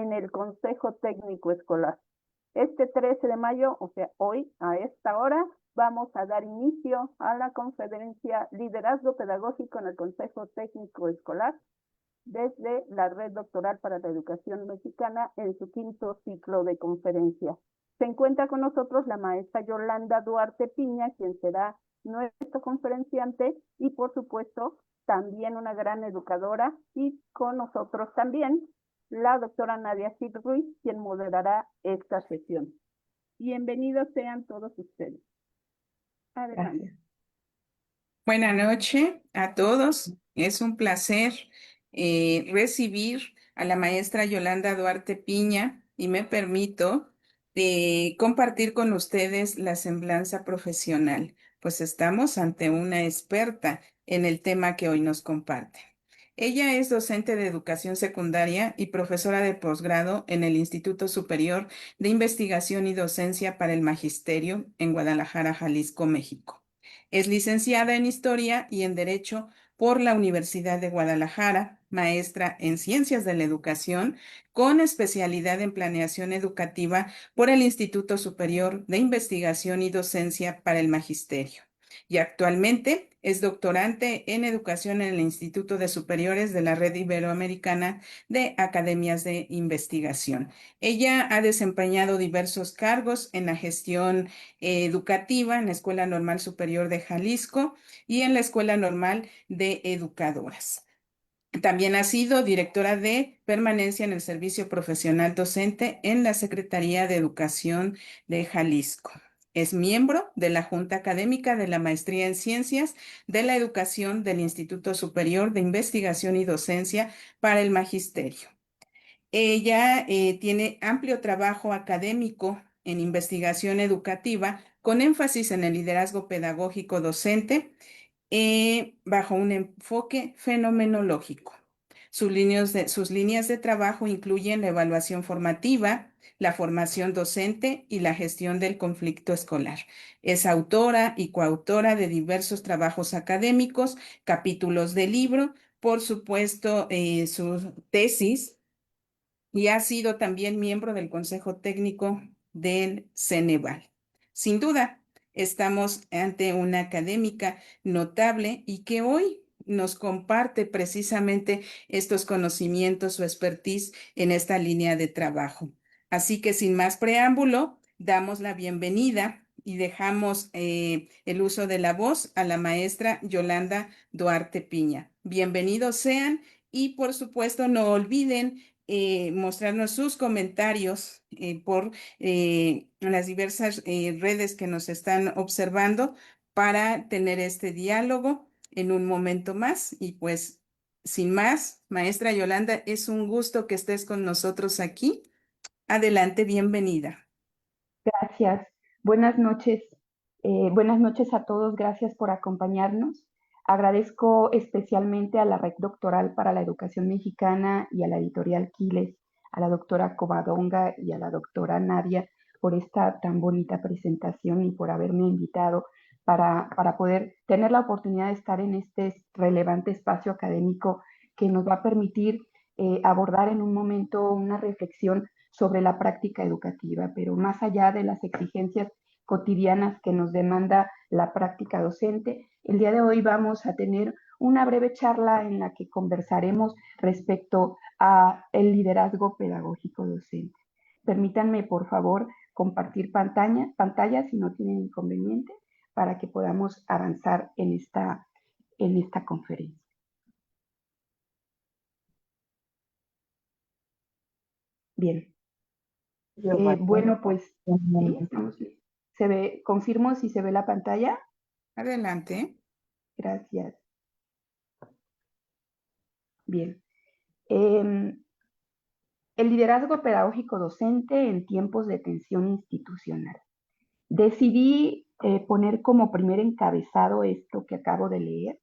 en el Consejo Técnico Escolar. Este 13 de mayo, o sea, hoy, a esta hora, vamos a dar inicio a la conferencia Liderazgo Pedagógico en el Consejo Técnico Escolar desde la Red Doctoral para la Educación Mexicana en su 5º ciclo de conferencias. Se encuentra con nosotros la maestra Yolanda Duarte Piña, quien será nuestro conferenciante y, por supuesto, también una gran educadora, y con nosotros también la doctora Nadia Cid Ruiz, quien moderará esta sesión. Bienvenidos sean todos ustedes. Adelante. Gracias. Buenas noches a todos. Es un placer recibir a la maestra Yolanda Duarte Piña y me permito compartir con ustedes la semblanza profesional, pues estamos ante una experta en el tema que hoy nos comparte. Ella es docente de educación secundaria y profesora de posgrado en el Instituto Superior de Investigación y Docencia para el Magisterio en Guadalajara, Jalisco, México. Es licenciada en Historia y en Derecho por la Universidad de Guadalajara, maestra en Ciencias de la Educación, con especialidad en Planeación Educativa por el Instituto Superior de Investigación y Docencia para el Magisterio. Y actualmente es doctorante en Educación en el Instituto de Superiores de la Red Iberoamericana de Academias de Investigación. Ella ha desempeñado diversos cargos en la gestión educativa en la Escuela Normal Superior de Jalisco y en la Escuela Normal de Educadoras. También ha sido directora de permanencia en el Servicio Profesional Docente en la Secretaría de Educación de Jalisco. Es miembro de la Junta Académica de la Maestría en Ciencias de la Educación del Instituto Superior de Investigación y Docencia para el Magisterio. Ella tiene amplio trabajo académico en investigación educativa con énfasis en el liderazgo pedagógico docente bajo un enfoque fenomenológico. Sus líneas de trabajo incluyen la evaluación formativa, la formación docente y la gestión del conflicto escolar. Es autora y coautora de diversos trabajos académicos, capítulos de libro, por supuesto, su tesis, y ha sido también miembro del Consejo Técnico del Ceneval. Sin duda, estamos ante una académica notable y que hoy nos comparte precisamente estos conocimientos o expertise en esta línea de trabajo. Así que sin más preámbulo, damos la bienvenida y dejamos el uso de la voz a la maestra Yolanda Duarte Piña. Bienvenidos sean y por supuesto no olviden mostrarnos sus comentarios por las diversas redes que nos están observando para tener este diálogo en un momento más. Y pues, sin más, maestra Yolanda, es un gusto que estés con nosotros aquí. Adelante, bienvenida. Gracias. Buenas noches. Buenas noches a todos. Gracias por acompañarnos. Agradezco especialmente a la Red Doctoral para la Educación Mexicana y a la editorial Quiles, a la doctora Covadonga y a la doctora Nadia por esta tan bonita presentación y por haberme invitado para poder tener la oportunidad de estar en este relevante espacio académico que nos va a permitir abordar en un momento una reflexión sobre la práctica educativa, pero más allá de las exigencias cotidianas que nos demanda la práctica docente, el día de hoy vamos a tener una breve charla en la que conversaremos respecto a el liderazgo pedagógico docente. Permítanme, por favor, compartir pantalla si no tienen inconveniente, para que podamos avanzar en esta conferencia. Bien. Bueno, pues sí, estamos bien. ¿Se ve? ¿Confirmo si se ve la pantalla? Adelante. Gracias. Bien. El liderazgo pedagógico docente en tiempos de tensión institucional. Decidí poner como primer encabezado esto que acabo de leer,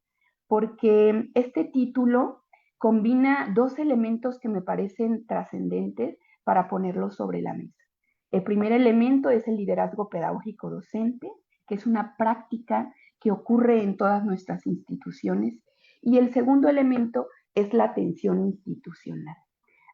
porque este título combina dos elementos que me parecen trascendentes para ponerlos sobre la mesa. El primer elemento es el liderazgo pedagógico docente, que es una práctica que ocurre en todas nuestras instituciones, y el segundo elemento es la atención institucional.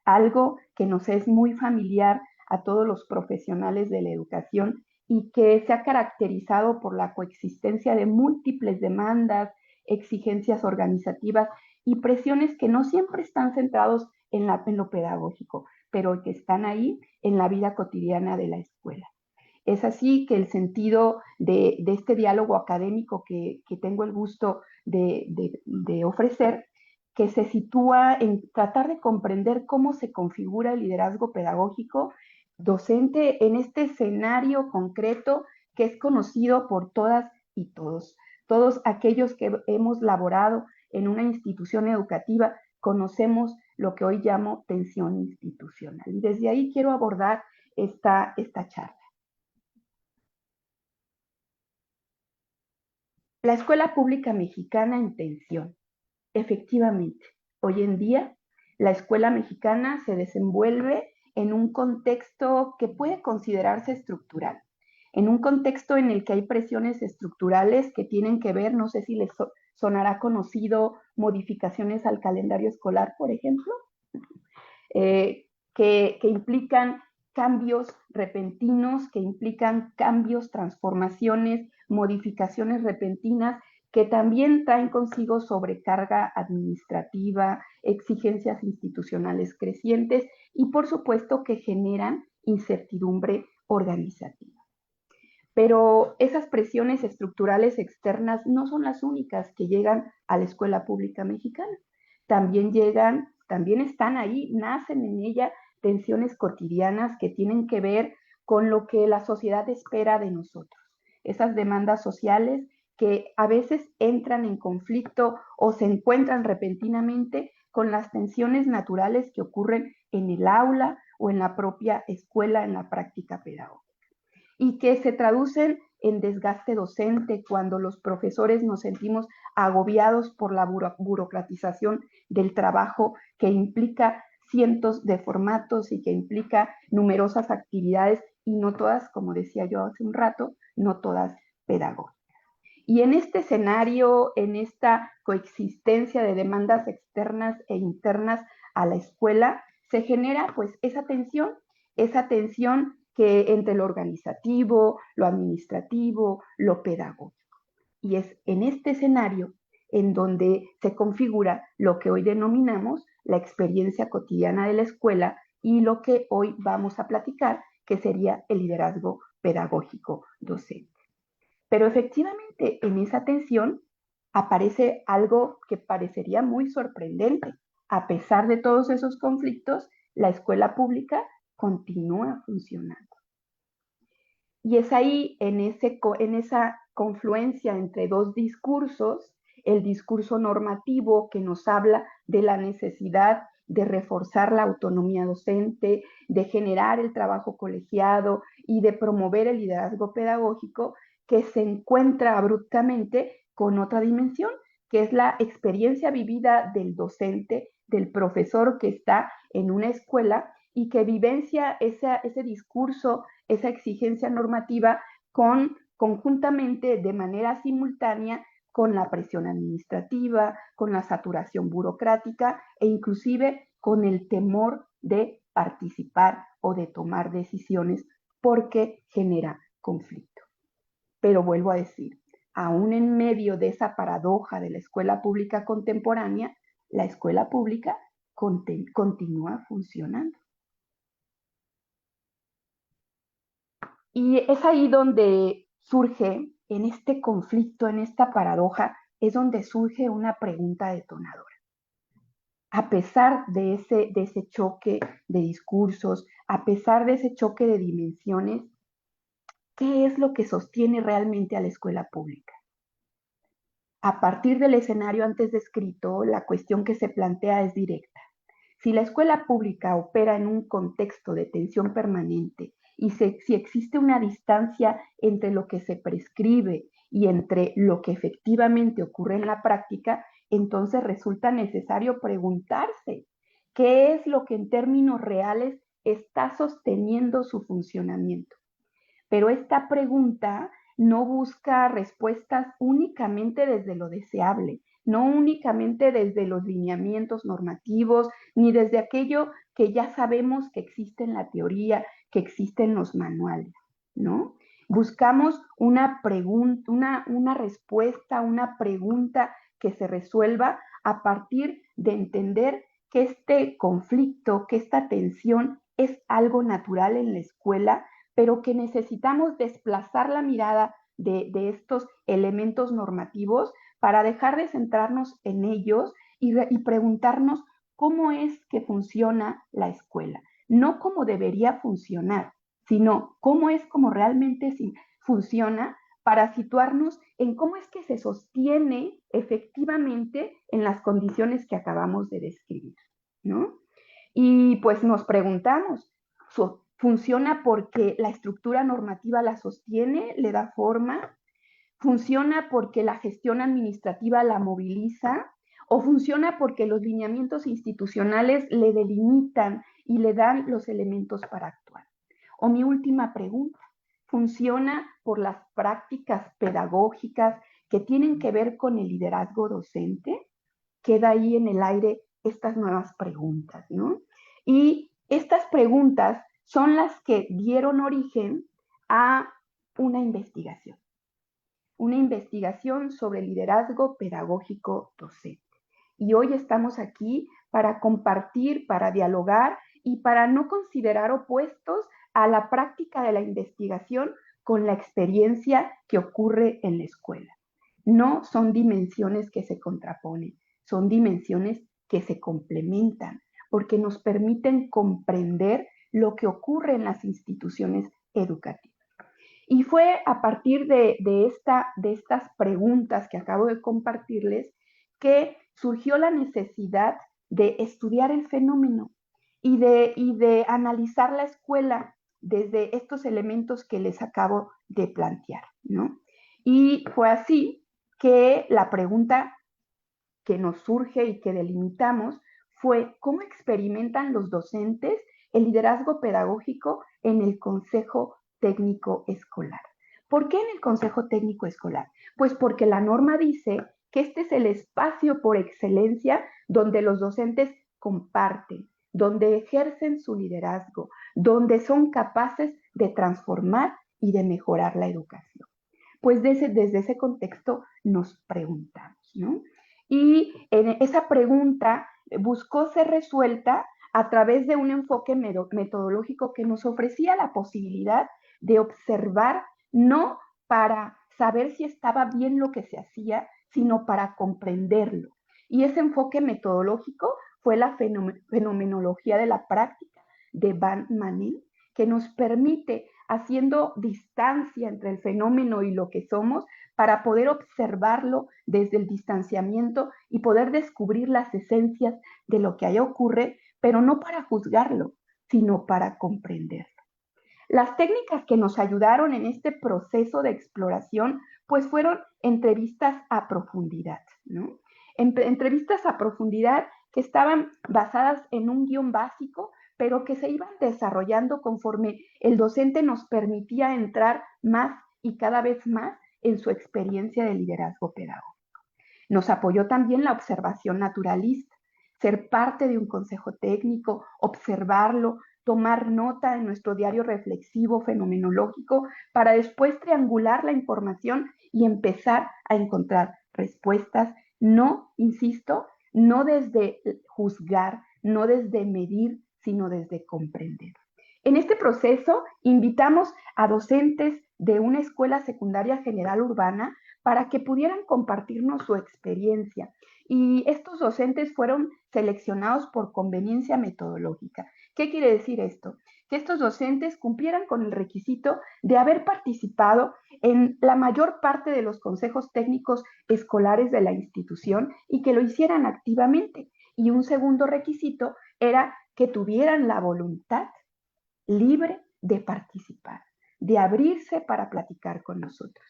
algo que nos es muy familiar a todos los profesionales de la educación y que se ha caracterizado por la coexistencia de múltiples demandas, exigencias organizativas y presiones que no siempre están centrados en lo pedagógico, pero que están ahí en la vida cotidiana de la escuela. Es así que el sentido de este diálogo académico que tengo el gusto de ofrecer, que se sitúa en tratar de comprender cómo se configura el liderazgo pedagógico docente en este escenario concreto que es conocido por todas y todos. Todos aquellos que hemos laborado en una institución educativa conocemos lo que hoy llamo tensión institucional. Y desde ahí quiero abordar esta charla. La escuela pública mexicana en tensión. Efectivamente, hoy en día la escuela mexicana se desenvuelve en un contexto que puede considerarse estructural, en un contexto en el que hay presiones estructurales que tienen que ver, no sé si les sonará conocido, modificaciones al calendario escolar, por ejemplo, que implican cambios repentinos, que implican cambios, transformaciones, modificaciones repentinas, que también traen consigo sobrecarga administrativa, exigencias institucionales crecientes y por supuesto que generan incertidumbre organizativa. Pero esas presiones estructurales externas no son las únicas que llegan a la escuela pública mexicana. También están ahí, nacen en ella tensiones cotidianas que tienen que ver con lo que la sociedad espera de nosotros. Esas demandas sociales que a veces entran en conflicto o se encuentran repentinamente con las tensiones naturales que ocurren en el aula o en la propia escuela, en la práctica pedagógica, y que se traducen en desgaste docente cuando los profesores nos sentimos agobiados por la burocratización del trabajo que implica cientos de formatos y que implica numerosas actividades y no todas, como decía yo hace un rato, no todas pedagógicas. Y en este escenario, en esta coexistencia de demandas externas e internas a la escuela, se genera pues esa tensión que entre lo organizativo, lo administrativo, lo pedagógico. Y es en este escenario en donde se configura lo que hoy denominamos la experiencia cotidiana de la escuela y lo que hoy vamos a platicar, que sería el liderazgo pedagógico docente. Pero efectivamente en esa tensión aparece algo que parecería muy sorprendente. A pesar de todos esos conflictos, la escuela pública continúa funcionando. Y es ahí, en esa confluencia entre dos discursos, el discurso normativo que nos habla de la necesidad de reforzar la autonomía docente, de generar el trabajo colegiado y de promover el liderazgo pedagógico, que se encuentra abruptamente con otra dimensión, que es la experiencia vivida del docente, del profesor que está en una escuela y que vivencia ese discurso, esa exigencia normativa conjuntamente, de manera simultánea, con la presión administrativa, con la saturación burocrática e inclusive con el temor de participar o de tomar decisiones porque genera conflicto. Pero vuelvo a decir, aún en medio de esa paradoja de la escuela pública contemporánea, la escuela pública continúa funcionando. Y es ahí donde surge, en este conflicto, en esta paradoja, es donde surge una pregunta detonadora. A pesar de ese choque de discursos, a pesar de ese choque de dimensiones, ¿qué es lo que sostiene realmente a la escuela pública? A partir del escenario antes descrito, la cuestión que se plantea es directa. Si la escuela pública opera en un contexto de tensión permanente y si existe una distancia entre lo que se prescribe y entre lo que efectivamente ocurre en la práctica, entonces resulta necesario preguntarse qué es lo que en términos reales está sosteniendo su funcionamiento. Pero esta pregunta no busca respuestas únicamente desde lo deseable, no únicamente desde los lineamientos normativos, ni desde aquello que ya sabemos que existe en la teoría, que existe en los manuales, ¿no? Buscamos una pregunta, una respuesta, una pregunta que se resuelva a partir de entender que este conflicto, que esta tensión es algo natural en la escuela, pero que necesitamos desplazar la mirada de estos elementos normativos para dejar de centrarnos en ellos y preguntarnos cómo es que funciona la escuela, no cómo debería funcionar, sino cómo es como realmente funciona para situarnos en cómo es que se sostiene efectivamente en las condiciones que acabamos de describir, ¿no? Y pues nos preguntamos, ¿funciona porque la estructura normativa la sostiene, le da forma? ¿Funciona porque la gestión administrativa la moviliza? ¿O funciona porque los lineamientos institucionales le delimitan y le dan los elementos para actuar? O mi última pregunta, ¿funciona por las prácticas pedagógicas que tienen que ver con el liderazgo docente? Queda ahí en el aire estas nuevas preguntas, ¿no? Y estas preguntas son las que dieron origen a una investigación sobre liderazgo pedagógico docente. Y hoy estamos aquí para compartir, para dialogar y para no considerar opuestos a la práctica de la investigación con la experiencia que ocurre en la escuela. No son dimensiones que se contraponen, son dimensiones que se complementan, porque nos permiten comprender lo que ocurre en las instituciones educativas. Y fue a partir de estas preguntas que acabo de compartirles que surgió la necesidad de estudiar el fenómeno y de analizar la escuela desde estos elementos que les acabo de plantear, ¿no? Y fue así que la pregunta que nos surge y que delimitamos fue cómo experimentan los docentes el liderazgo pedagógico en el Consejo Técnico Escolar. ¿Por qué en el Consejo Técnico Escolar? Pues porque la norma dice que este es el espacio por excelencia donde los docentes comparten, donde ejercen su liderazgo, donde son capaces de transformar y de mejorar la educación. Pues desde ese contexto nos preguntamos, ¿no? Y esa pregunta buscó ser resuelta a través de un enfoque metodológico que nos ofrecía la posibilidad de observar, no para saber si estaba bien lo que se hacía, sino para comprenderlo. Y ese enfoque metodológico fue la fenomenología de la práctica de Van Manen, que nos permite, haciendo distancia entre el fenómeno y lo que somos, para poder observarlo desde el distanciamiento y poder descubrir las esencias de lo que ahí ocurre, pero no para juzgarlo, sino para comprenderlo. Las técnicas que nos ayudaron en este proceso de exploración, pues fueron entrevistas a profundidad, ¿no? Entrevistas a profundidad que estaban basadas en un guión básico, pero que se iban desarrollando conforme el docente nos permitía entrar más y cada vez más en su experiencia de liderazgo pedagógico. Nos apoyó también la observación naturalista, ser parte de un consejo técnico, observarlo, tomar nota en nuestro diario reflexivo fenomenológico para después triangular la información y empezar a encontrar respuestas, no, insisto, no desde juzgar, no desde medir, sino desde comprender. En este proceso invitamos a docentes de una escuela secundaria general urbana para que pudieran compartirnos su experiencia. Y estos docentes fueron seleccionados por conveniencia metodológica. ¿Qué quiere decir esto? Que estos docentes cumplieran con el requisito de haber participado en la mayor parte de los consejos técnicos escolares de la institución y que lo hicieran activamente. Y un segundo requisito era que tuvieran la voluntad libre de participar, de abrirse para platicar con nosotros.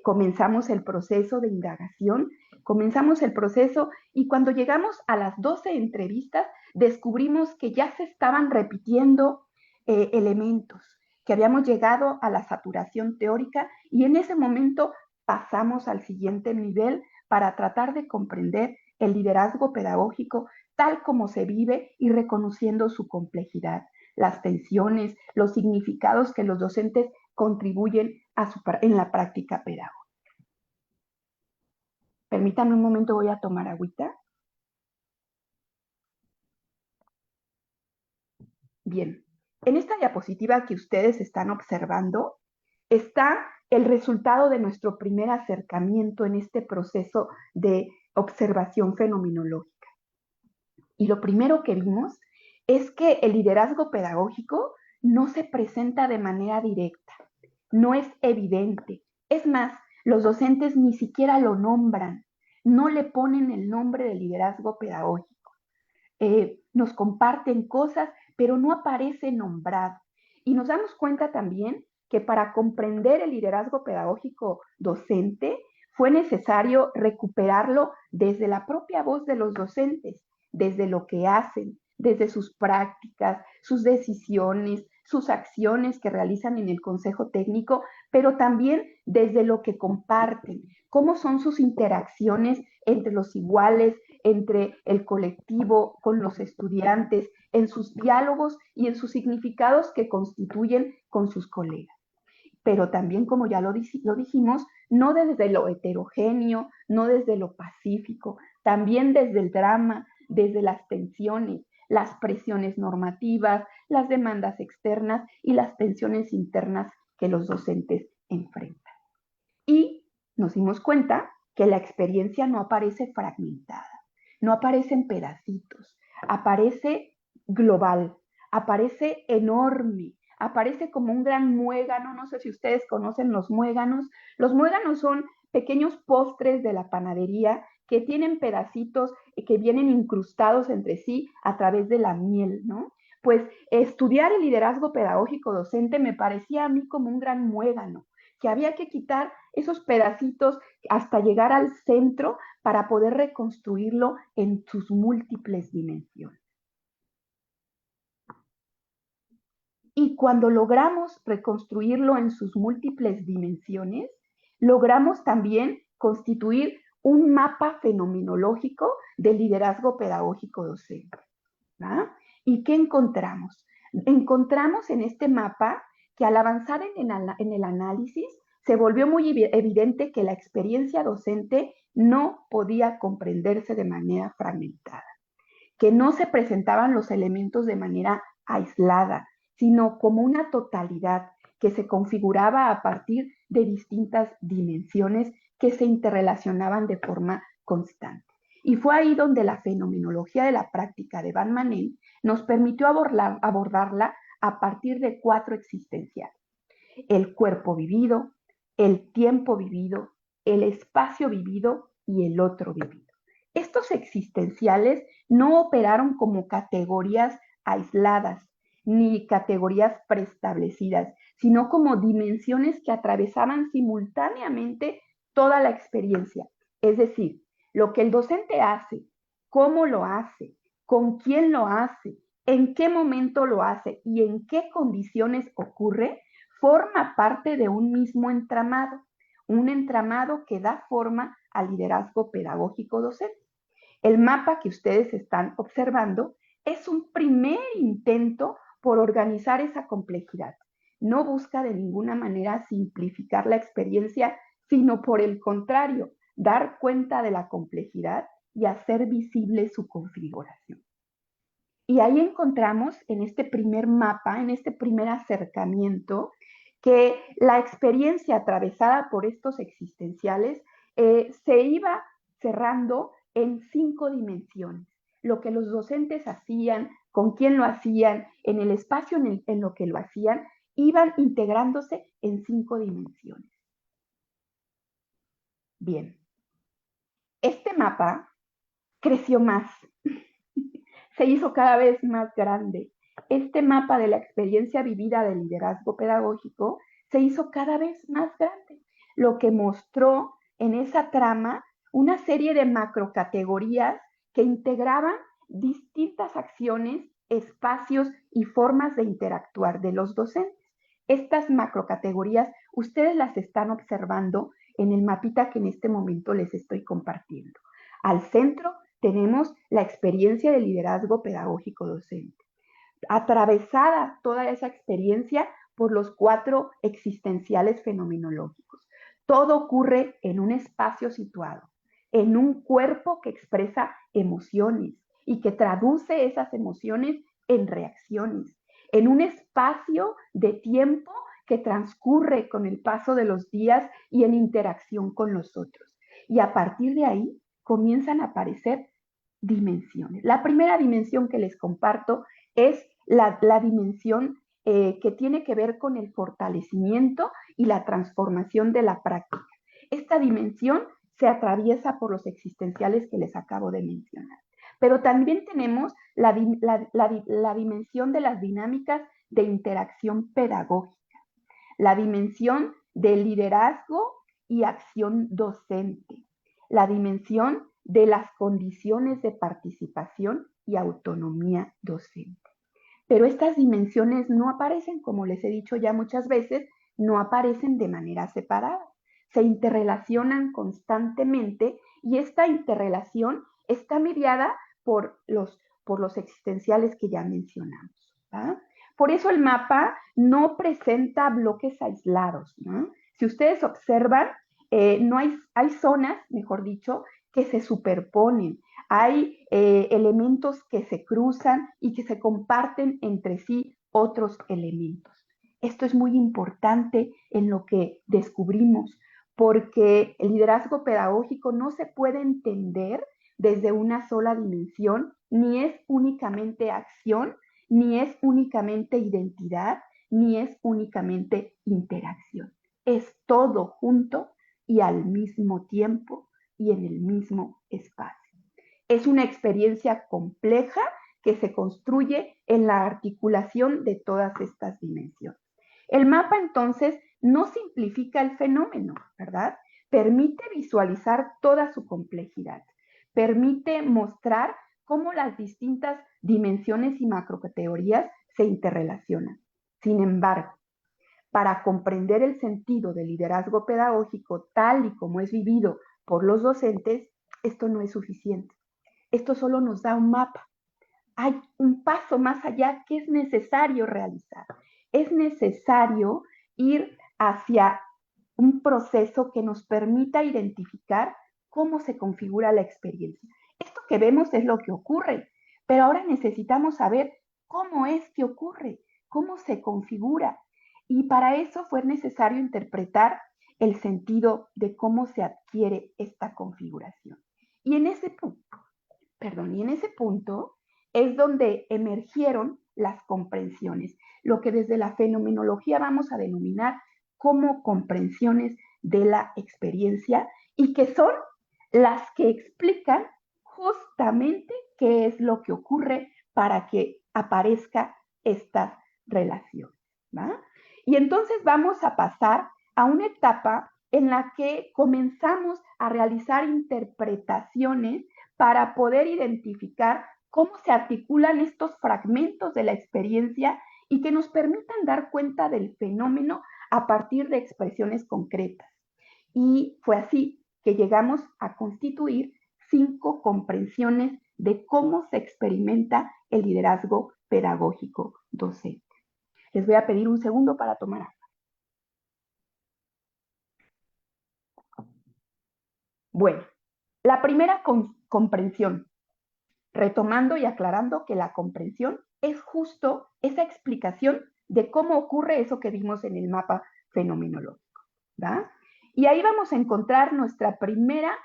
Comenzamos el proceso de indagación, comenzamos el proceso y cuando llegamos a las 12 entrevistas descubrimos que ya se estaban repitiendo elementos, que habíamos llegado a la saturación teórica y en ese momento pasamos al siguiente nivel para tratar de comprender el liderazgo pedagógico tal como se vive y reconociendo su complejidad, las tensiones, los significados que los docentes contribuyen en la práctica pedagógica. Permítanme un momento, voy a tomar agüita. Bien, en esta diapositiva que ustedes están observando está el resultado de nuestro primer acercamiento en este proceso de observación fenomenológica. Y lo primero que vimos es que el liderazgo pedagógico no se presenta de manera directa, no es evidente. Es más, los docentes ni siquiera lo nombran, no le ponen el nombre de liderazgo pedagógico. Nos comparten cosas, pero no aparece nombrado. Y nos damos cuenta también que para comprender el liderazgo pedagógico docente fue necesario recuperarlo desde la propia voz de los docentes, desde lo que hacen, desde sus prácticas, sus decisiones, sus acciones que realizan en el consejo técnico, pero también desde lo que comparten, cómo son sus interacciones entre los iguales, entre el colectivo, con los estudiantes, en sus diálogos y en sus significados que constituyen con sus colegas. Pero también, como ya lo dijimos, no desde lo heterogéneo, no desde lo pacífico, también desde el drama, desde las tensiones, las presiones normativas, las demandas externas y las tensiones internas que los docentes enfrentan. Y nos dimos cuenta que la experiencia no aparece fragmentada, no aparece en pedacitos, aparece global, aparece enorme, aparece como un gran muégano. No sé si ustedes conocen los muéganos. Los muéganos son pequeños postres de la panadería que tienen pedacitos que vienen incrustados entre sí a través de la miel, ¿no? Pues estudiar el liderazgo pedagógico docente me parecía a mí como un gran muégano, que había que quitar esos pedacitos hasta llegar al centro para poder reconstruirlo en sus múltiples dimensiones. Y cuando logramos reconstruirlo en sus múltiples dimensiones, logramos también constituir un mapa fenomenológico del liderazgo pedagógico docente. ¿Va? ¿Y qué encontramos? Encontramos en este mapa que al avanzar en el análisis se volvió muy evidente que la experiencia docente no podía comprenderse de manera fragmentada, que no se presentaban los elementos de manera aislada, sino como una totalidad que se configuraba a partir de distintas dimensiones que se interrelacionaban de forma constante. Y fue ahí donde la fenomenología de la práctica de Van Manen nos permitió abordarla a partir de 4 existenciales: el cuerpo vivido, el tiempo vivido, el espacio vivido y el otro vivido. Estos existenciales no operaron como categorías aisladas ni categorías preestablecidas, sino como dimensiones que atravesaban simultáneamente toda la experiencia. Es decir, lo que el docente hace, cómo lo hace, con quién lo hace, en qué momento lo hace y en qué condiciones ocurre, forma parte de un mismo entramado, un entramado que da forma al liderazgo pedagógico docente. El mapa que ustedes están observando es un primer intento por organizar esa complejidad. No busca de ninguna manera simplificar la experiencia, sino por el contrario, dar cuenta de la complejidad y hacer visible su configuración. Y ahí encontramos en este primer mapa, en este primer acercamiento, que la experiencia atravesada por estos existenciales se iba cerrando en 5 dimensiones. Lo que los docentes hacían, con quién lo hacían, en el espacio en lo que lo hacían, iban integrándose en 5 dimensiones. Bien, este mapa creció más, se hizo cada vez más grande. Este mapa de la experiencia vivida del liderazgo pedagógico se hizo cada vez más grande, lo que mostró en esa trama una serie de macrocategorías que integraban distintas acciones, espacios y formas de interactuar de los docentes. Estas macrocategorías ustedes las están observando en el mapita que en este momento les estoy compartiendo. Al centro tenemos la experiencia de liderazgo pedagógico docente, atravesada toda esa experiencia por los 4 existenciales fenomenológicos. Todo ocurre en un espacio situado, en un cuerpo que expresa emociones y que traduce esas emociones en reacciones, en un espacio de tiempo que transcurre con el paso de los días y en interacción con los otros. Y a partir de ahí comienzan a aparecer dimensiones. La primera dimensión que les comparto es la dimensión que tiene que ver con el fortalecimiento y la transformación de la práctica. Esta dimensión se atraviesa por los existenciales que les acabo de mencionar. Pero también tenemos la dimensión de las dinámicas de interacción pedagógica, la dimensión del liderazgo y acción docente, la dimensión de las condiciones de participación y autonomía docente. Pero estas dimensiones no aparecen, como les he dicho ya muchas veces, no aparecen de manera separada. Se interrelacionan constantemente y esta interrelación está mediada por los existenciales que ya mencionamos, ¿va? Por eso el mapa no presenta bloques aislados, ¿no? Si ustedes observan, no hay zonas, mejor dicho, que se superponen. Hay elementos que se cruzan y que se comparten entre sí otros elementos. Esto es muy importante en lo que descubrimos, porque el liderazgo pedagógico no se puede entender desde una sola dimensión, ni es únicamente acción, ni es únicamente identidad, ni es únicamente interacción. Es todo junto y al mismo tiempo y en el mismo espacio. Es una experiencia compleja que se construye en la articulación de todas estas dimensiones. El mapa entonces no simplifica el fenómeno, ¿verdad? Permite visualizar toda su complejidad, permite mostrar cómo las distintas dimensiones y macrocategorías se interrelacionan. Sin embargo, para comprender el sentido del liderazgo pedagógico tal y como es vivido por los docentes, esto no es suficiente. Esto solo nos da un mapa. Hay un paso más allá que es necesario realizar. Es necesario ir hacia un proceso que nos permita identificar cómo se configura la experiencia. Esto que vemos es lo que ocurre, pero ahora necesitamos saber cómo es que ocurre, cómo se configura. Y para eso fue necesario interpretar el sentido de cómo se adquiere esta configuración. Y en ese punto es donde emergieron las comprensiones, lo que desde la fenomenología vamos a denominar como comprensiones de la experiencia y que son las que explican justamente qué es lo que ocurre para que aparezca esta relación, ¿va? Y entonces vamos a pasar a una etapa en la que comenzamos a realizar interpretaciones para poder identificar cómo se articulan estos fragmentos de la experiencia y que nos permitan dar cuenta del fenómeno a partir de expresiones concretas. Y fue así que llegamos a constituir 5 comprensiones de cómo se experimenta el liderazgo pedagógico docente. Les voy a pedir un segundo para tomar agua. Bueno, la primera comprensión, retomando y aclarando que la comprensión es justo esa explicación de cómo ocurre eso que vimos en el mapa fenomenológico, ¿va? Y ahí vamos a encontrar nuestra primera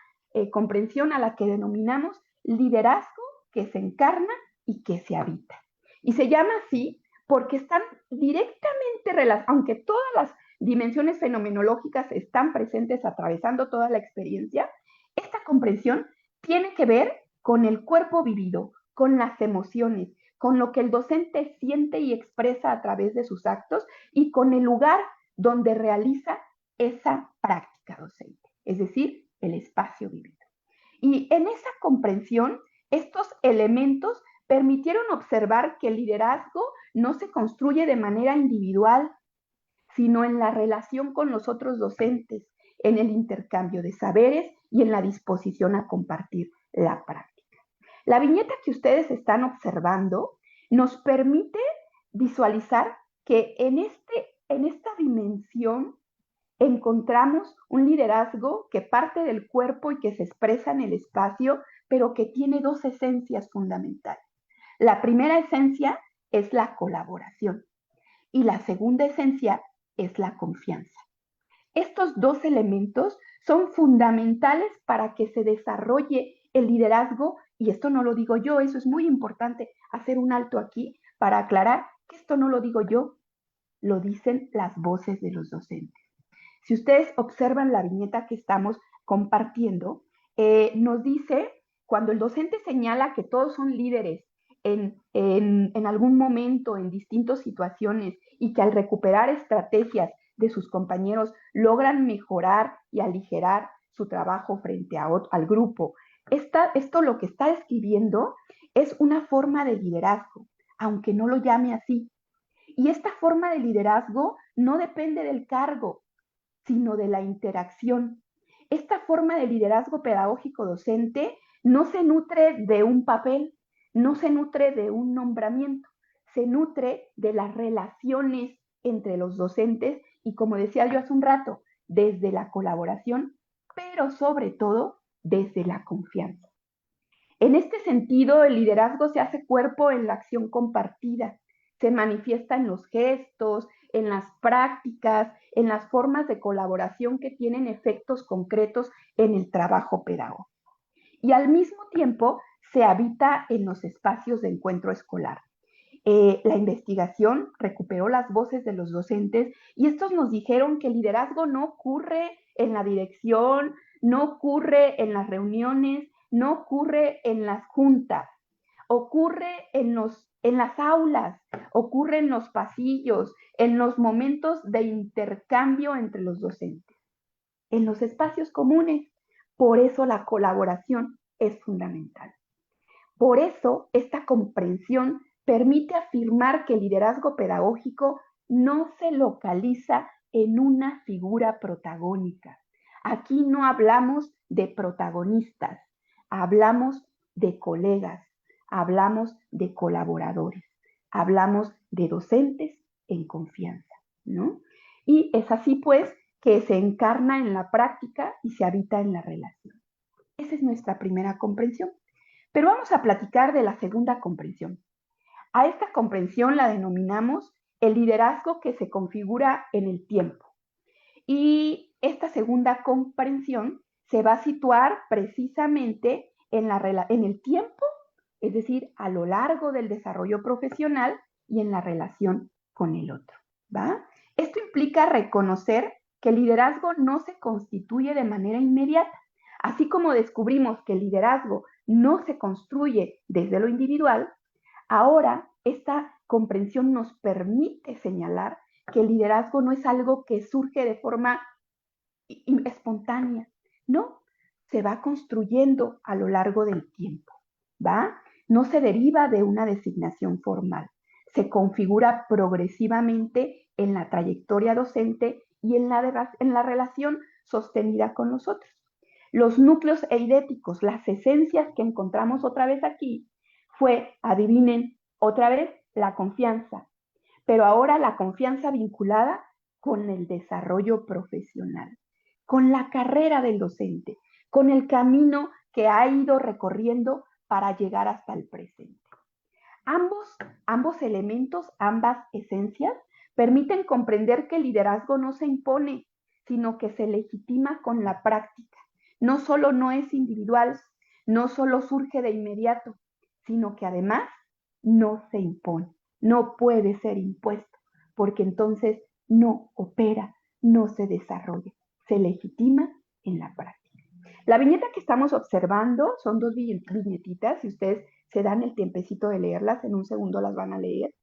comprensión a la que denominamos liderazgo que se encarna y que se habita. Y se llama así porque están directamente relacionadas, aunque todas las dimensiones fenomenológicas están presentes atravesando toda la experiencia, esta comprensión tiene que ver con el cuerpo vivido, con las emociones, con lo que el docente siente y expresa a través de sus actos y con el lugar donde realiza esa práctica docente, es decir, el espacio vivido. Y en esa comprensión, estos elementos permitieron observar que el liderazgo no se construye de manera individual, sino en la relación con los otros docentes, en el intercambio de saberes y en la disposición a compartir la práctica. La viñeta que ustedes están observando nos permite visualizar que en esta dimensión encontramos un liderazgo que parte del cuerpo y que se expresa en el espacio, pero que tiene dos esencias fundamentales. La primera esencia es la colaboración y la segunda esencia es la confianza. Estos dos elementos son fundamentales para que se desarrolle el liderazgo, y esto no lo digo yo, eso es muy importante hacer un alto aquí para aclarar que esto no lo digo yo, lo dicen las voces de los docentes. Si ustedes observan la viñeta que estamos compartiendo, nos dice, cuando el docente señala que todos son líderes en algún momento, en distintas situaciones, y que al recuperar estrategias de sus compañeros logran mejorar y aligerar su trabajo frente al grupo. Esto lo que está escribiendo es una forma de liderazgo, aunque no lo llame así. Y esta forma de liderazgo no depende del cargo, sino de la interacción. Esta forma de liderazgo pedagógico docente no se nutre de un papel, no se nutre de un nombramiento, se nutre de las relaciones entre los docentes y, como decía yo hace un rato, desde la colaboración, pero sobre todo desde la confianza. En este sentido, el liderazgo se hace cuerpo en la acción compartida, se manifiesta en los gestos, en las prácticas, en las formas de colaboración que tienen efectos concretos en el trabajo pedagógico. Y al mismo tiempo se habita en los espacios de encuentro escolar. La investigación recuperó las voces de los docentes y estos nos dijeron que el liderazgo no ocurre en la dirección, no ocurre en las reuniones, no ocurre en las juntas, ocurre en las aulas, ocurre en los pasillos, en los momentos de intercambio entre los docentes, en los espacios comunes. Por eso la colaboración es fundamental. Por eso esta comprensión permite afirmar que el liderazgo pedagógico no se localiza en una figura protagónica. Aquí no hablamos de protagonistas, hablamos de colegas, hablamos de colaboradores, hablamos de docentes en confianza, ¿no? Y es así, pues, que se encarna en la práctica y se habita en la relación. Esa es nuestra primera comprensión. Pero vamos a platicar de la segunda comprensión. A esta comprensión la denominamos el liderazgo que se configura en el tiempo. Y esta segunda comprensión se va a situar precisamente en el tiempo, es decir, a lo largo del desarrollo profesional y en la relación con el otro, ¿va? Esto implica reconocer que el liderazgo no se constituye de manera inmediata. Así como descubrimos que el liderazgo no se construye desde lo individual, ahora esta comprensión nos permite señalar que el liderazgo no es algo que surge de forma espontánea, no, se va construyendo a lo largo del tiempo, ¿va? No se deriva de una designación formal, se configura progresivamente en la trayectoria docente y en la relación sostenida con los otros. Los núcleos eidéticos, las esencias que encontramos otra vez aquí, fue, adivinen, otra vez la confianza, pero ahora la confianza vinculada con el desarrollo profesional, con la carrera del docente, con el camino que ha ido recorriendo para llegar hasta el presente. Ambos elementos, ambas esencias, permiten comprender que el liderazgo no se impone, sino que se legitima con la práctica. No solo no es individual, no solo surge de inmediato, sino que además no se impone, no puede ser impuesto, porque entonces no opera, no se desarrolla, se legitima en la práctica. La viñeta que estamos observando son dos viñetitas, si ustedes se dan el tiempecito de leerlas, en un segundo las van a leer.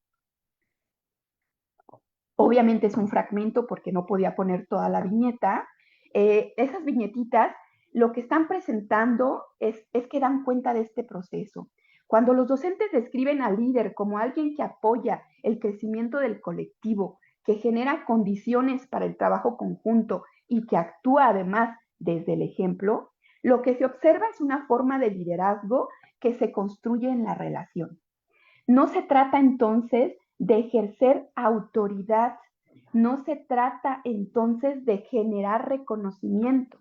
Obviamente es un fragmento porque no podía poner toda la viñeta. Esas viñetitas lo que están presentando es que dan cuenta de este proceso. Cuando los docentes describen al líder como alguien que apoya el crecimiento del colectivo, que genera condiciones para el trabajo conjunto y que actúa además desde el ejemplo, lo que se observa es una forma de liderazgo que se construye en la relación. No se trata entonces de ejercer autoridad, no se trata entonces de generar reconocimiento,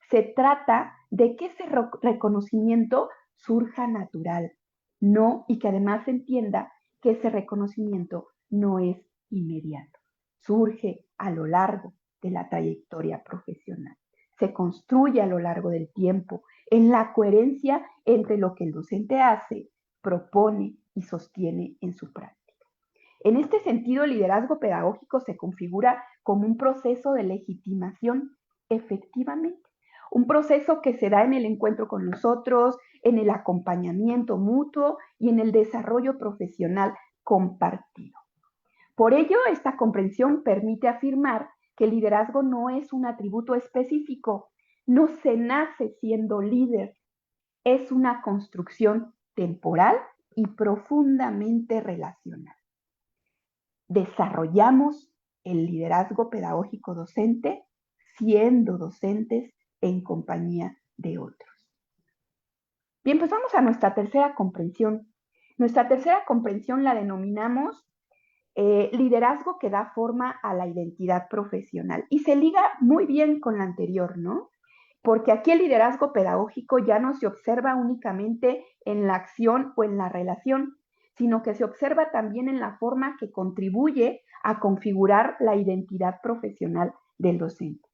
se trata de que ese reconocimiento surja natural, no, y que además se entienda que ese reconocimiento no es inmediato, surge a lo largo de la trayectoria profesional, se construye a lo largo del tiempo en la coherencia entre lo que el docente hace, propone y sostiene en su práctica. En este sentido, el liderazgo pedagógico se configura como un proceso de legitimación, efectivamente, un proceso que se da en el encuentro con los otros, en el acompañamiento mutuo y en el desarrollo profesional compartido. Por ello, esta comprensión permite afirmar que el liderazgo no es un atributo específico, no se nace siendo líder, es una construcción temporal y profundamente relacional. Desarrollamos el liderazgo pedagógico docente siendo docentes en compañía de otros. Bien, pues vamos a nuestra tercera comprensión. Nuestra tercera comprensión la denominamos liderazgo que da forma a la identidad profesional y se liga muy bien con la anterior, ¿no? Porque aquí el liderazgo pedagógico ya no se observa únicamente en la acción o en la relación, sino que se observa también en la forma que contribuye a configurar la identidad profesional del docente.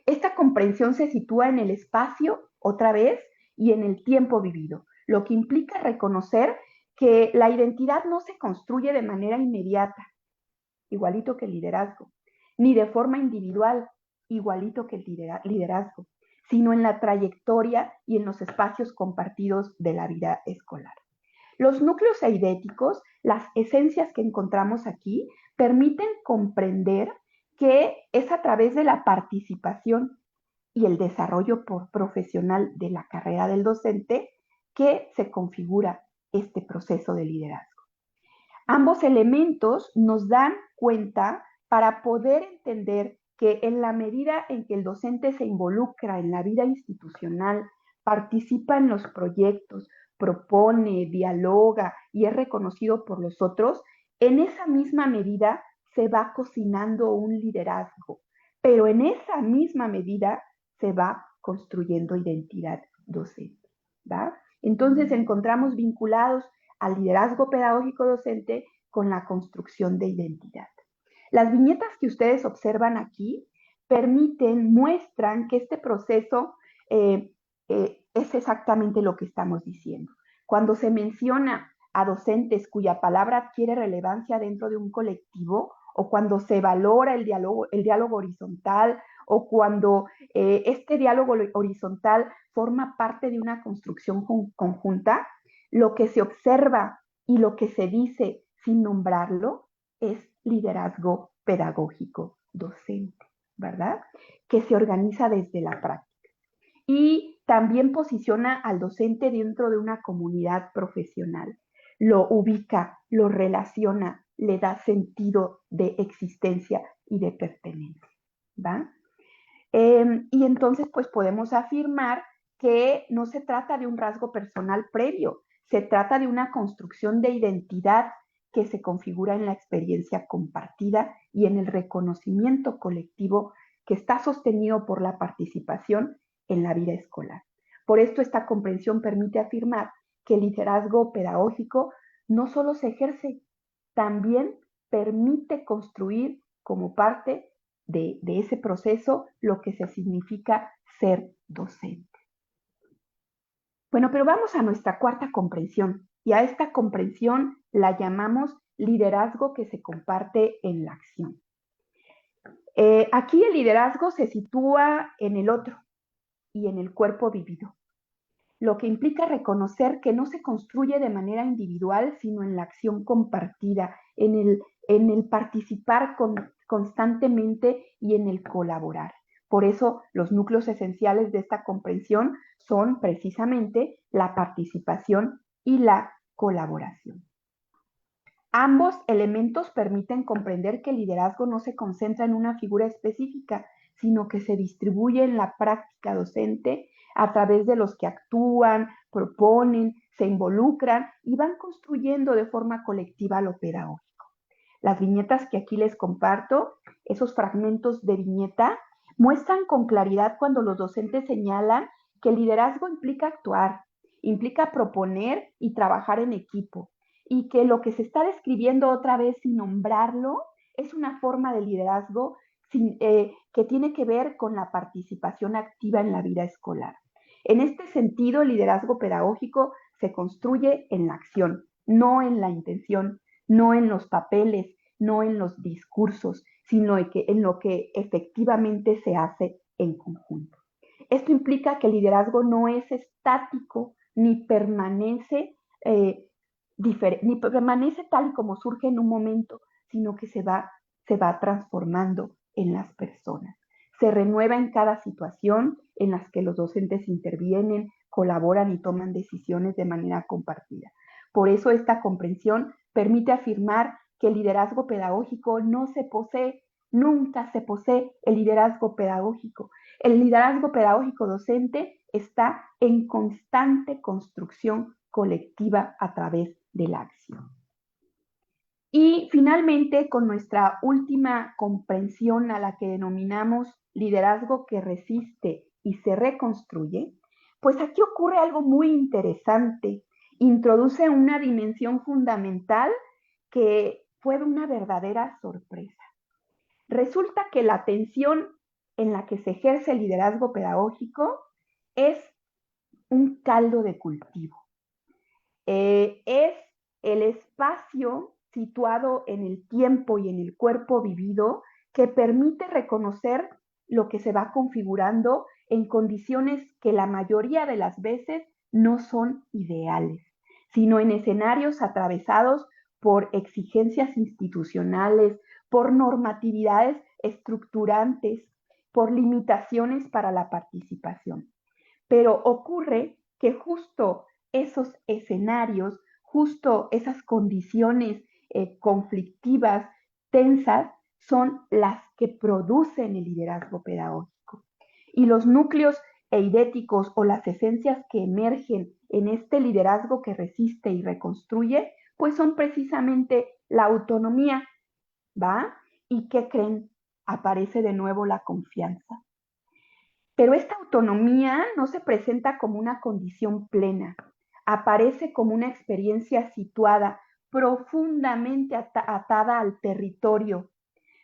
Esta comprensión se sitúa en el espacio, otra vez, y en el tiempo vivido, lo que implica reconocer que la identidad no se construye de manera inmediata, igualito que el liderazgo, ni de forma individual, igualito que el liderazgo, sino en la trayectoria y en los espacios compartidos de la vida escolar. Los núcleos eidéticos, las esencias que encontramos aquí, permiten comprender que es a través de la participación y el desarrollo profesional de la carrera del docente que se configura este proceso de liderazgo. Ambos elementos nos dan cuenta para poder entender que en la medida en que el docente se involucra en la vida institucional, participa en los proyectos, propone, dialoga y es reconocido por los otros, en esa misma medida se va cocinando un liderazgo, pero en esa misma medida se va construyendo identidad docente, ¿va? Entonces encontramos vinculados al liderazgo pedagógico docente con la construcción de identidad. Las viñetas que ustedes observan aquí muestran que este proceso es exactamente lo que estamos diciendo. Cuando se menciona a docentes cuya palabra adquiere relevancia dentro de un colectivo, o cuando se valora el diálogo horizontal, o cuando este diálogo horizontal forma parte de una construcción conjunta, lo que se observa y lo que se dice sin nombrarlo es liderazgo pedagógico docente, ¿verdad? Que se organiza desde la práctica. Y también posiciona al docente dentro de una comunidad profesional. Lo ubica, lo relaciona, le da sentido de existencia y de pertenencia, ¿va? Y entonces, pues podemos afirmar que no se trata de un rasgo personal previo, se trata de una construcción de identidad que se configura en la experiencia compartida y en el reconocimiento colectivo que está sostenido por la participación en la vida escolar. Por esto, esta comprensión permite afirmar que el liderazgo pedagógico no solo se ejerce, también permite construir como parte de ese proceso lo que se significa ser docente. Bueno, pero vamos a nuestra cuarta comprensión, y a esta comprensión la llamamos liderazgo que se comparte en la acción. Aquí el liderazgo se sitúa en el otro y en el cuerpo vivido, lo que implica reconocer que no se construye de manera individual, sino en la acción compartida, en el participar constantemente y en el colaborar. Por eso los núcleos esenciales de esta comprensión son precisamente la participación y la colaboración. Ambos elementos permiten comprender que el liderazgo no se concentra en una figura específica, sino que se distribuye en la práctica docente a través de los que actúan, proponen, se involucran y van construyendo de forma colectiva lo pedagógico. Las viñetas que aquí les comparto, esos fragmentos de viñeta, muestran con claridad cuando los docentes señalan que el liderazgo implica actuar, implica proponer y trabajar en equipo, y que lo que se está describiendo otra vez sin nombrarlo es una forma de liderazgo que tiene que ver con la participación activa en la vida escolar. En este sentido, el liderazgo pedagógico se construye en la acción, no en la intención, no en los papeles, no en los discursos, sino en lo que efectivamente se hace en conjunto. Esto implica que el liderazgo no es estático ni permanece tal y como surge en un momento, sino que se va transformando en las personas. Se renueva en cada situación en las que los docentes intervienen, colaboran y toman decisiones de manera compartida. Por eso esta comprensión permite afirmar que el liderazgo pedagógico no se posee, nunca se posee el liderazgo pedagógico. El liderazgo pedagógico docente está en constante construcción colectiva a través de la acción. Y finalmente, con nuestra última comprensión a la que denominamos liderazgo que resiste y se reconstruye, pues aquí ocurre algo muy interesante. Introduce una dimensión fundamental que fue una verdadera sorpresa. Resulta que la atención en la que se ejerce el liderazgo pedagógico es un caldo de cultivo. Es el espacio situado en el tiempo y en el cuerpo vivido que permite reconocer lo que se va configurando en condiciones que la mayoría de las veces no son ideales, sino en escenarios atravesados por exigencias institucionales, por normatividades estructurantes, por limitaciones para la participación. Pero ocurre que justo esos escenarios, justo esas condiciones conflictivas, tensas, son las que producen el liderazgo pedagógico. Y los núcleos eidéticos o las esencias que emergen en este liderazgo que resiste y reconstruye, pues son precisamente la autonomía, ¿va? ¿Y qué creen? Aparece de nuevo la confianza. Pero esta autonomía no se presenta como una condición plena, aparece como una experiencia situada, profundamente atada al territorio.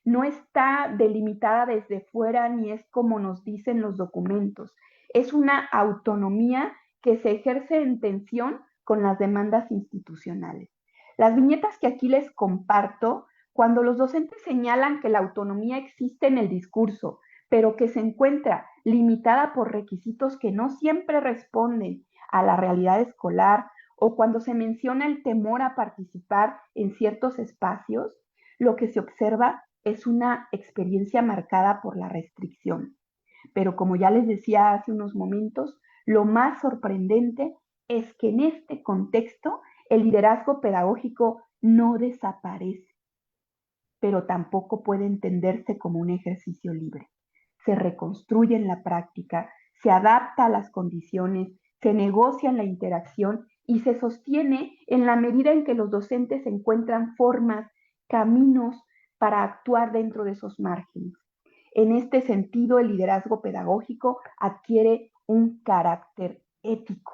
No está delimitada desde fuera ni es como nos dicen los documentos. Es una autonomía que se ejerce en tensión con las demandas institucionales. Las viñetas que aquí les comparto, cuando los docentes señalan que la autonomía existe en el discurso, pero que se encuentra limitada por requisitos que no siempre responden a la realidad escolar, o cuando se menciona el temor a participar en ciertos espacios, lo que se observa es una experiencia marcada por la restricción. Pero como ya les decía hace unos momentos, lo más sorprendente es que en este contexto el liderazgo pedagógico no desaparece, pero tampoco puede entenderse como un ejercicio libre. Se reconstruye en la práctica, se adapta a las condiciones, se negocia en la interacción y se sostiene en la medida en que los docentes encuentran formas, caminos para actuar dentro de esos márgenes. En este sentido, el liderazgo pedagógico adquiere un carácter ético.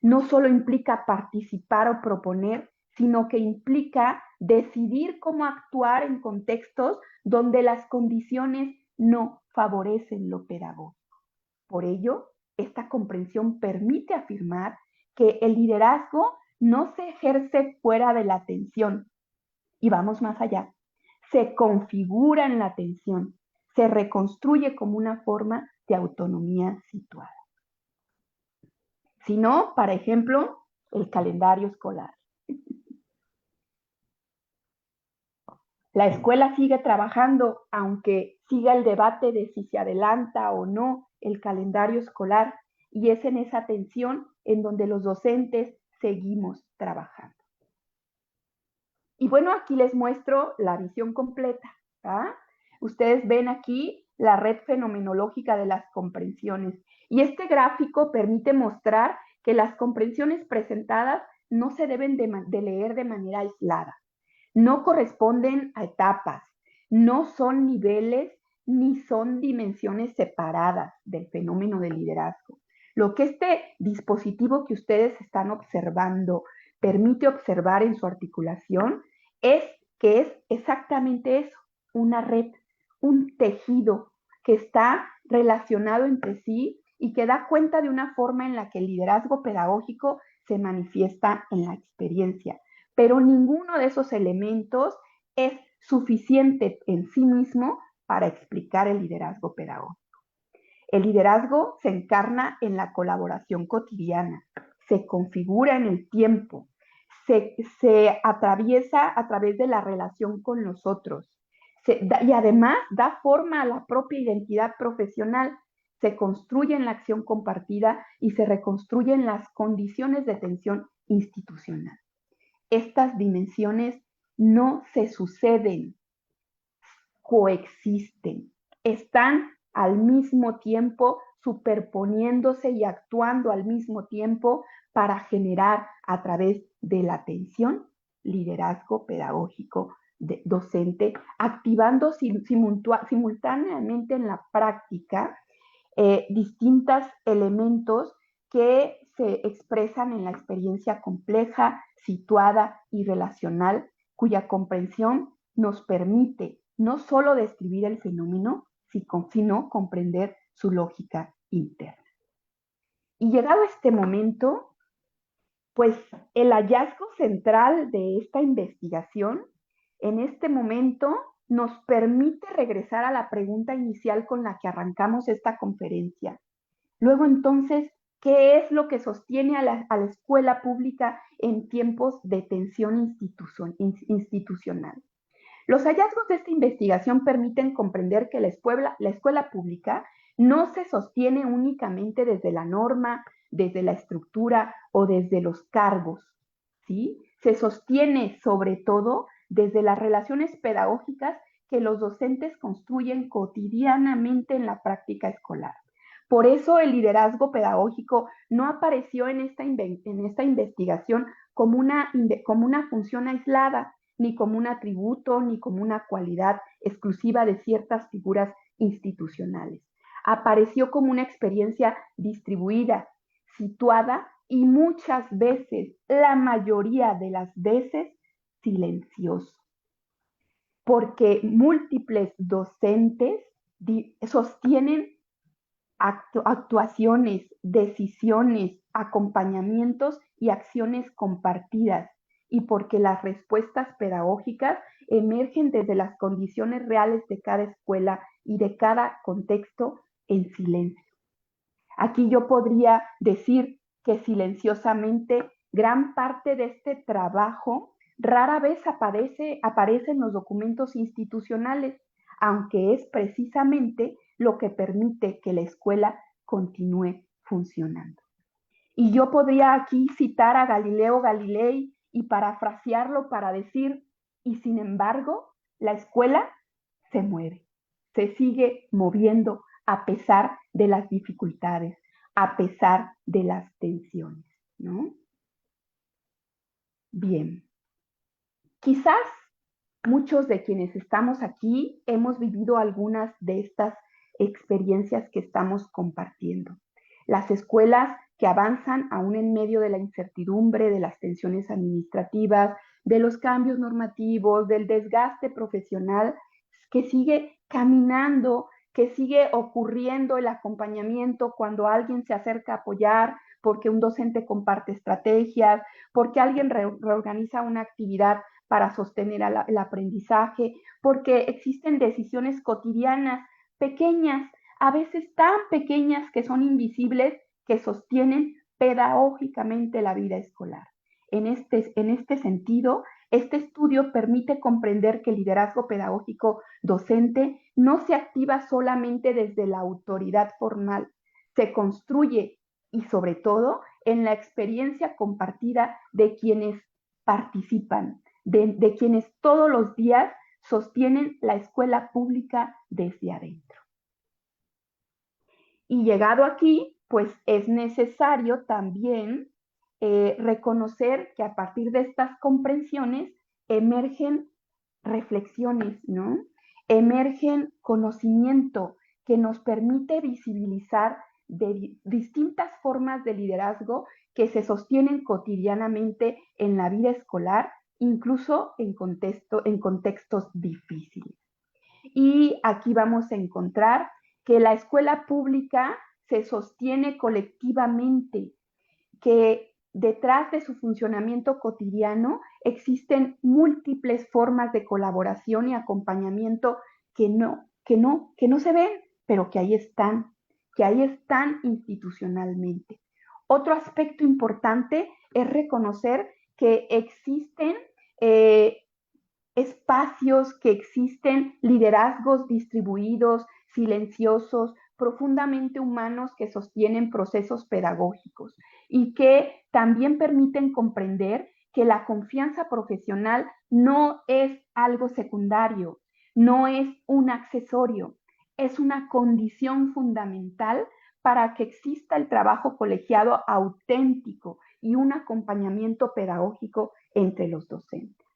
No solo implica participar o proponer, sino que implica decidir cómo actuar en contextos donde las condiciones no favorecen lo pedagógico. Por ello, esta comprensión permite afirmar que el liderazgo no se ejerce fuera de la atención. Y vamos más allá. Se configura en la atención, se reconstruye como una forma de autonomía situada. Si no, para ejemplo, el calendario escolar. La escuela sigue trabajando, aunque siga el debate de si se adelanta o no el calendario escolar, y es en esa tensión en donde los docentes seguimos trabajando. Y bueno, aquí les muestro la visión completa. ¿Ah? Ustedes ven aquí la red fenomenológica de las comprensiones. Y este gráfico permite mostrar que las comprensiones presentadas no se deben de leer de manera aislada, no corresponden a etapas, no son niveles ni son dimensiones separadas del fenómeno del liderazgo. Lo que este dispositivo que ustedes están observando permite observar en su articulación es que es exactamente eso, una red, un tejido que está relacionado entre sí y que da cuenta de una forma en la que el liderazgo pedagógico se manifiesta en la experiencia. Pero ninguno de esos elementos es suficiente en sí mismo para explicar el liderazgo pedagógico. El liderazgo se encarna en la colaboración cotidiana, se configura en el tiempo, se atraviesa a través de la relación con los otros y además da forma a la propia identidad profesional, se construye en la acción compartida y se reconstruyen las condiciones de tensión institucional. Estas dimensiones no se suceden, coexisten, están al mismo tiempo superponiéndose y actuando al mismo tiempo para generar a través de la atención liderazgo pedagógico docente, activando simultáneamente en la práctica distintos elementos que se expresan en la experiencia compleja, situada y relacional, cuya comprensión nos permite no solo describir el fenómeno, sino comprender su lógica interna. Y llegado a este momento, pues el hallazgo central de esta investigación, en este momento, nos permite regresar a la pregunta inicial con la que arrancamos esta conferencia. Luego, entonces, ¿qué es lo que sostiene a la escuela pública en tiempos de tensión institucional? Los hallazgos de esta investigación permiten comprender que la escuela pública no se sostiene únicamente desde la norma, desde la estructura o desde los cargos, ¿sí? Se sostiene sobre todo desde las relaciones pedagógicas que los docentes construyen cotidianamente en la práctica escolar. Por eso el liderazgo pedagógico no apareció en esta investigación como una función aislada, ni como un atributo, ni como una cualidad exclusiva de ciertas figuras institucionales. Apareció como una experiencia distribuida, situada y muchas veces, la mayoría de las veces, silencioso. Porque múltiples docentes sostienen actuaciones, decisiones, acompañamientos y acciones compartidas, y porque las respuestas pedagógicas emergen desde las condiciones reales de cada escuela y de cada contexto en silencio. Aquí yo podría decir que silenciosamente gran parte de este trabajo rara vez aparece en los documentos institucionales, aunque es precisamente lo que permite que la escuela continúe funcionando. Y yo podría aquí citar a Galileo Galilei y parafrasearlo para decir, y sin embargo, la escuela se mueve, se sigue moviendo a pesar de las dificultades, a pesar de las tensiones, ¿no? Bien, quizás muchos de quienes estamos aquí hemos vivido algunas de estas experiencias que estamos compartiendo. Las escuelas que avanzan aún en medio de la incertidumbre, de las tensiones administrativas, de los cambios normativos, del desgaste profesional, que sigue caminando, que sigue ocurriendo el acompañamiento cuando alguien se acerca a apoyar, porque un docente comparte estrategias, porque alguien reorganiza una actividad para sostener el aprendizaje, porque existen decisiones cotidianas, pequeñas, a veces tan pequeñas que son invisibles, que sostienen pedagógicamente la vida escolar. En este sentido, este estudio permite comprender que el liderazgo pedagógico docente no se activa solamente desde la autoridad formal, se construye y sobre todo en la experiencia compartida de quienes participan, de quienes todos los días sostienen la escuela pública desde adentro. Y llegado aquí, pues es necesario también reconocer que a partir de estas comprensiones emergen reflexiones, ¿no? Emergen conocimiento que nos permite visibilizar de distintas formas de liderazgo que se sostienen cotidianamente en la vida escolar, incluso en contextos difíciles. Y aquí vamos a encontrar que la escuela pública se sostiene colectivamente, que detrás de su funcionamiento cotidiano existen múltiples formas de colaboración y acompañamiento que no se ven, pero que ahí están institucionalmente. Otro aspecto importante es reconocer que existen espacios, que existen liderazgos distribuidos, silenciosos, profundamente humanos que sostienen procesos pedagógicos y que también permiten comprender que la confianza profesional no es algo secundario, no es un accesorio, es una condición fundamental para que exista el trabajo colegiado auténtico y un acompañamiento pedagógico entre los docentes.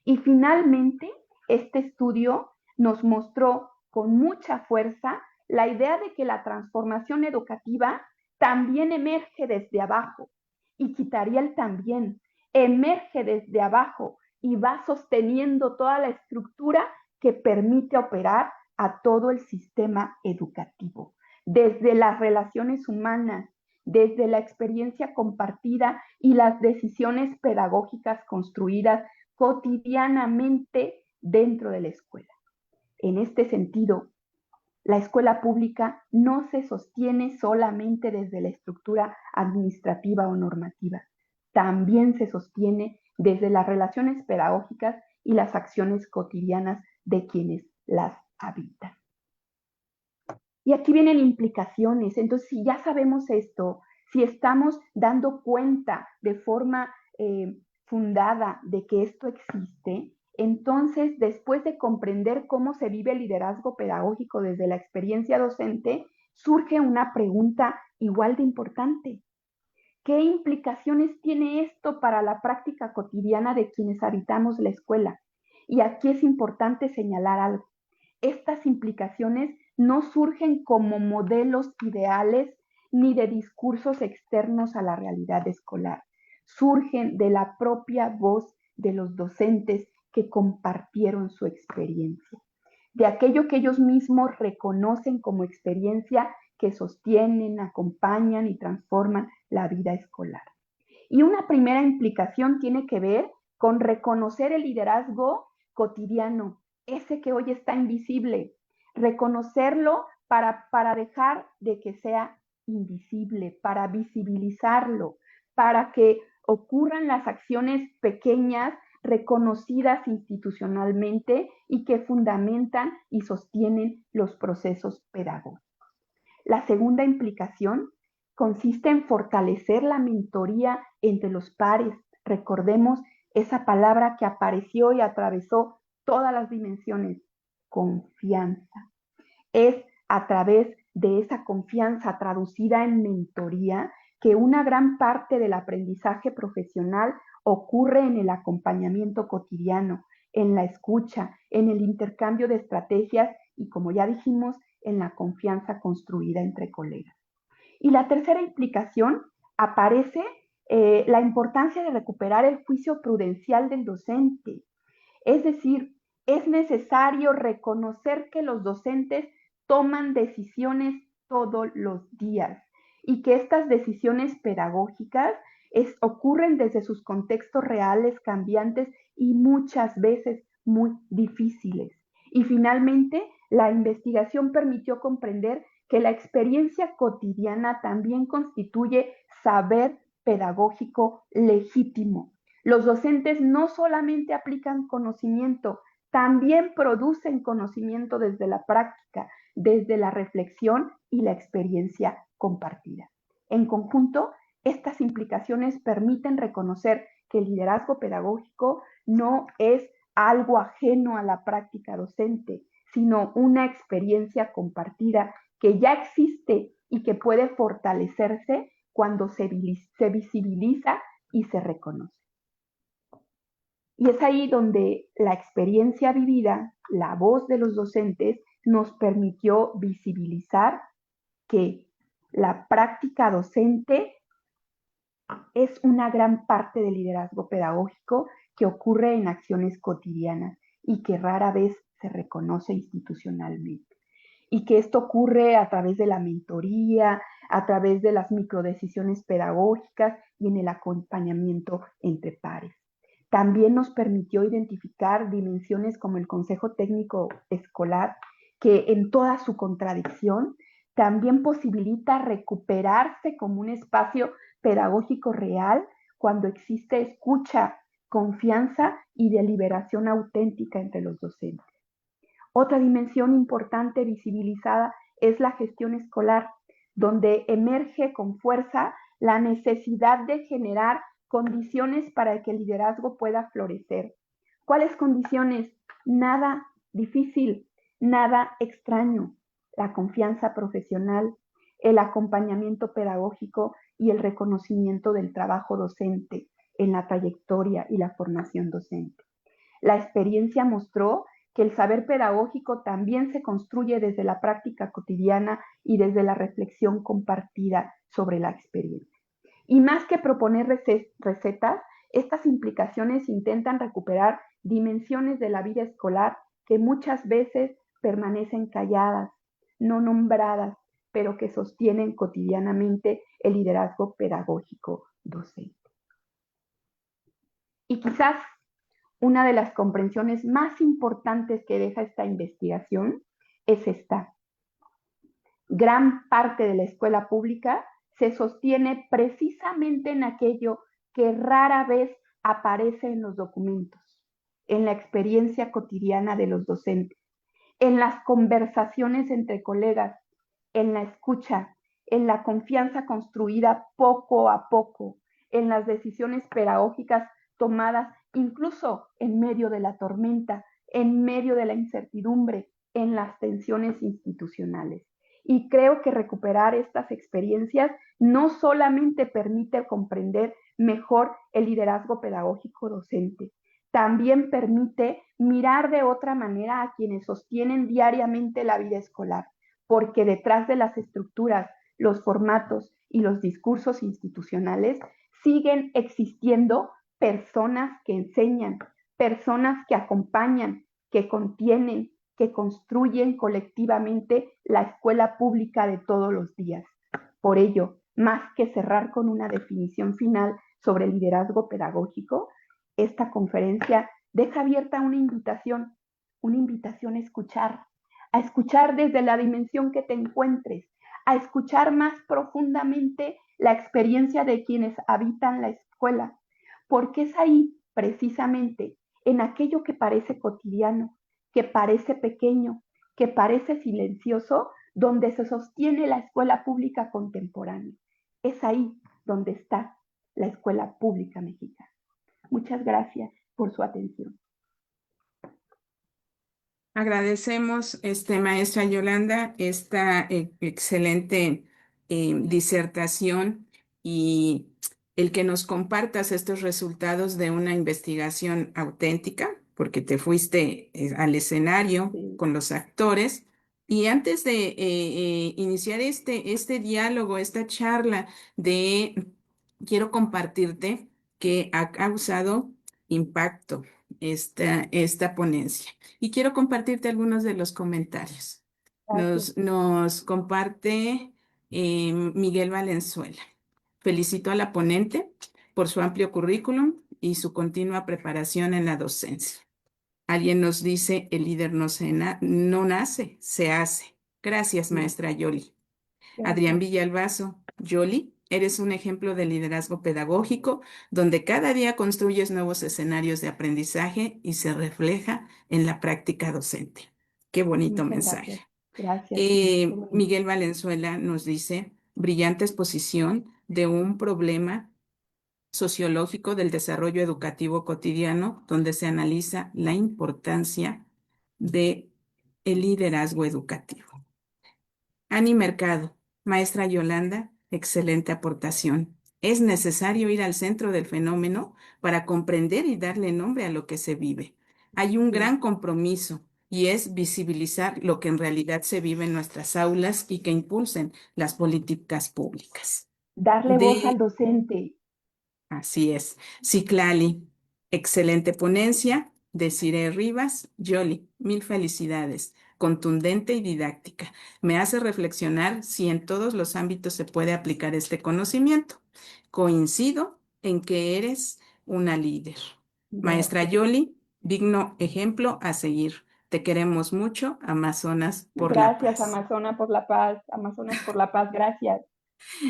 Y finalmente, este estudio nos mostró con mucha fuerza la idea de que la transformación educativa también emerge desde abajo, y quitaría el también, emerge desde abajo y va sosteniendo toda la estructura que permite operar a todo el sistema educativo, desde las relaciones humanas, desde la experiencia compartida y las decisiones pedagógicas construidas cotidianamente dentro de la escuela. En este sentido, la escuela pública no se sostiene solamente desde la estructura administrativa o normativa, también se sostiene desde las relaciones pedagógicas y las acciones cotidianas de quienes las habitan. Y aquí vienen implicaciones. Entonces, si ya sabemos esto, si estamos dando cuenta de forma fundada de que esto existe, entonces, después de comprender cómo se vive el liderazgo pedagógico desde la experiencia docente, surge una pregunta igual de importante. ¿Qué implicaciones tiene esto para la práctica cotidiana de quienes habitamos la escuela? Y aquí es importante señalar algo. Estas implicaciones no surgen como modelos ideales ni de discursos externos a la realidad escolar. Surgen de la propia voz de los docentes que compartieron su experiencia, de aquello que ellos mismos reconocen como experiencia que sostienen, acompañan y transforman la vida escolar. Y una primera implicación tiene que ver con reconocer el liderazgo cotidiano, ese que hoy está invisible, reconocerlo para dejar de que sea invisible, para visibilizarlo, para que ocurran las acciones pequeñas reconocidas institucionalmente y que fundamentan y sostienen los procesos pedagógicos. La segunda implicación consiste en fortalecer la mentoría entre los pares. Recordemos esa palabra que apareció y atravesó todas las dimensiones, confianza. Es a través de esa confianza traducida en mentoría que una gran parte del aprendizaje profesional ocurre en el acompañamiento cotidiano, en la escucha, en el intercambio de estrategias y, como ya dijimos, en la confianza construida entre colegas. Y la tercera implicación aparece la importancia de recuperar el juicio prudencial del docente. Es decir, es necesario reconocer que los docentes toman decisiones todos los días y que estas decisiones pedagógicas ocurren desde sus contextos reales, cambiantes y muchas veces muy difíciles. Y finalmente, la investigación permitió comprender que la experiencia cotidiana también constituye saber pedagógico legítimo. Los docentes no solamente aplican conocimiento, también producen conocimiento desde la práctica, desde la reflexión y la experiencia compartida. En conjunto, estas implicaciones permiten reconocer que el liderazgo pedagógico no es algo ajeno a la práctica docente, sino una experiencia compartida que ya existe y que puede fortalecerse cuando se visibiliza y se reconoce. Y es ahí donde la experiencia vivida, la voz de los docentes, nos permitió visibilizar que la práctica docente es una gran parte del liderazgo pedagógico que ocurre en acciones cotidianas y que rara vez se reconoce institucionalmente. Y que esto ocurre a través de la mentoría, a través de las microdecisiones pedagógicas y en el acompañamiento entre pares. También nos permitió identificar dimensiones como el Consejo Técnico Escolar, que en toda su contradicción también posibilita recuperarse como un espacio pedagógico real cuando existe escucha, confianza y deliberación auténtica entre los docentes. Otra dimensión importante visibilizada es la gestión escolar, donde emerge con fuerza la necesidad de generar condiciones para que el liderazgo pueda florecer. ¿Cuáles condiciones? Nada difícil, nada extraño. La confianza profesional, el acompañamiento pedagógico y el reconocimiento del trabajo docente en la trayectoria y la formación docente. La experiencia mostró que el saber pedagógico también se construye desde la práctica cotidiana y desde la reflexión compartida sobre la experiencia. Y más que proponer recetas, estas implicaciones intentan recuperar dimensiones de la vida escolar que muchas veces permanecen calladas, no nombradas, pero que sostienen cotidianamente el liderazgo pedagógico docente. Y quizás una de las comprensiones más importantes que deja esta investigación es esta. Gran parte de la escuela pública se sostiene precisamente en aquello que rara vez aparece en los documentos, en la experiencia cotidiana de los docentes, en las conversaciones entre colegas, en la escucha, en la confianza construida poco a poco, en las decisiones pedagógicas tomadas incluso en medio de la tormenta, en medio de la incertidumbre, en las tensiones institucionales. Y creo que recuperar estas experiencias no solamente permite comprender mejor el liderazgo pedagógico docente, también permite mirar de otra manera a quienes sostienen diariamente la vida escolar, porque detrás de las estructuras, los formatos y los discursos institucionales siguen existiendo personas que enseñan, personas que acompañan, que contienen, que construyen colectivamente la escuela pública de todos los días. Por ello, más que cerrar con una definición final sobre el liderazgo pedagógico, esta conferencia deja abierta una invitación a escuchar desde la dimensión que te encuentres, a escuchar más profundamente la experiencia de quienes habitan la escuela, porque es ahí, precisamente, en aquello que parece cotidiano, que parece pequeño, que parece silencioso, donde se sostiene la escuela pública contemporánea. Es ahí donde está la escuela pública mexicana. Muchas gracias por su atención. Agradecemos, maestra Yolanda, esta excelente disertación y el que nos compartas estos resultados de una investigación auténtica, porque te fuiste al escenario con los actores. Y antes de iniciar este diálogo, esta charla quiero compartirte que ha causado impacto esta ponencia. Y quiero compartirte algunos de los comentarios. Nos comparte Miguel Valenzuela. Felicito a la ponente por su amplio currículum y su continua preparación en la docencia. Alguien nos dice, el líder no nace, se hace. Gracias, maestra Yoli. Adrián Villalbazo, Yoli, eres un ejemplo de liderazgo pedagógico donde cada día construyes nuevos escenarios de aprendizaje y se refleja en la práctica docente. Qué bonito mensaje. Gracias. Miguel Valenzuela nos dice, brillante exposición de un problema sociológico del desarrollo educativo cotidiano donde se analiza la importancia del liderazgo educativo. Ani Mercado Maestra Yolanda, excelente aportación. Es necesario ir al centro del fenómeno para comprender y darle nombre a lo que se vive. Hay un Sí. gran compromiso y es visibilizar lo que en realidad se vive en nuestras aulas y que impulsen las políticas públicas. Darle voz al De docente. Así es. Ciclali, excelente ponencia. Desiree Rivas, Yoli, mil felicidades. Contundente y didáctica. Me hace reflexionar si en todos los ámbitos se puede aplicar este conocimiento. Coincido en que eres una líder. Maestra Gracias. Yoli, digno ejemplo a seguir. Te queremos mucho, Amazonas por la Gracias, paz. Amazonas por la paz. Amazonas por la paz, gracias.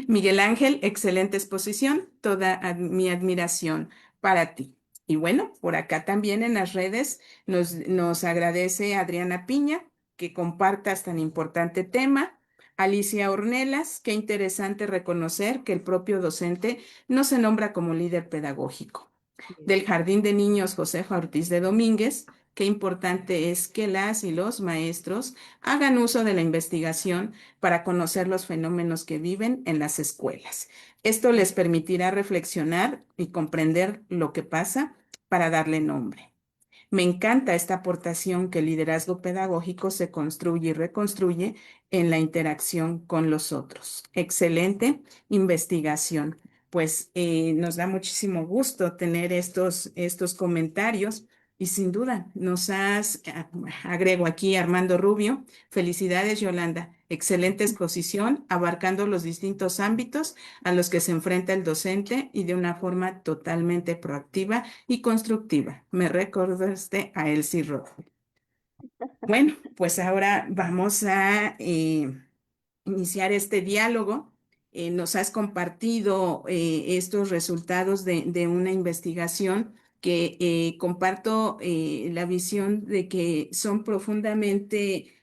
Miguel Ángel, excelente exposición, toda mi admiración para ti. Y bueno, por acá también en las redes nos agradece Adriana Piña que compartas tan importante tema. Alicia Ornelas, qué interesante reconocer que el propio docente no se nombra como líder pedagógico. Del Jardín de Niños Josefa Ortiz de Domínguez, qué importante es que las y los maestros hagan uso de la investigación para conocer los fenómenos que viven en las escuelas. Esto les permitirá reflexionar y comprender lo que pasa para darle nombre. Me encanta esta aportación que el liderazgo pedagógico se construye y reconstruye en la interacción con los otros. Excelente investigación. Pues nos da muchísimo gusto tener estos comentarios y sin duda nos agrego aquí Armando Rubio. Felicidades, Yolanda. Excelente exposición, abarcando los distintos ámbitos a los que se enfrenta el docente y de una forma totalmente proactiva y constructiva. Me recordaste a Elsie Rojo. Bueno, pues ahora vamos a iniciar este diálogo. Nos has compartido estos resultados de una investigación que comparto la visión de que son profundamente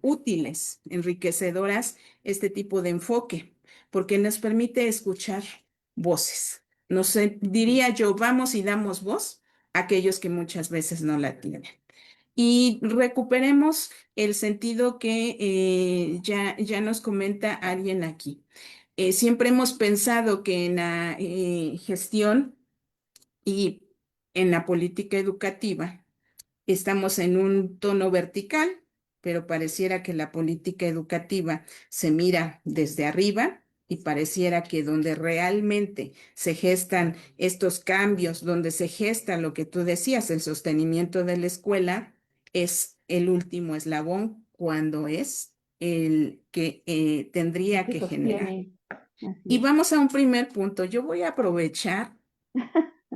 útiles, enriquecedoras este tipo de enfoque, porque nos permite escuchar voces. Diría yo, vamos y damos voz a aquellos que muchas veces no la tienen y recuperemos el sentido que ya nos comenta alguien aquí. Siempre hemos pensado que en la gestión y en la política educativa estamos en un tono vertical, pero pareciera que la política educativa se mira desde arriba y pareciera que donde realmente se gestan estos cambios, donde se gesta lo que tú decías, el sostenimiento de la escuela, es el último eslabón cuando es el que El tendría que que generar. sostiene. Así Y es. vamos a un primer punto. Yo voy a aprovechar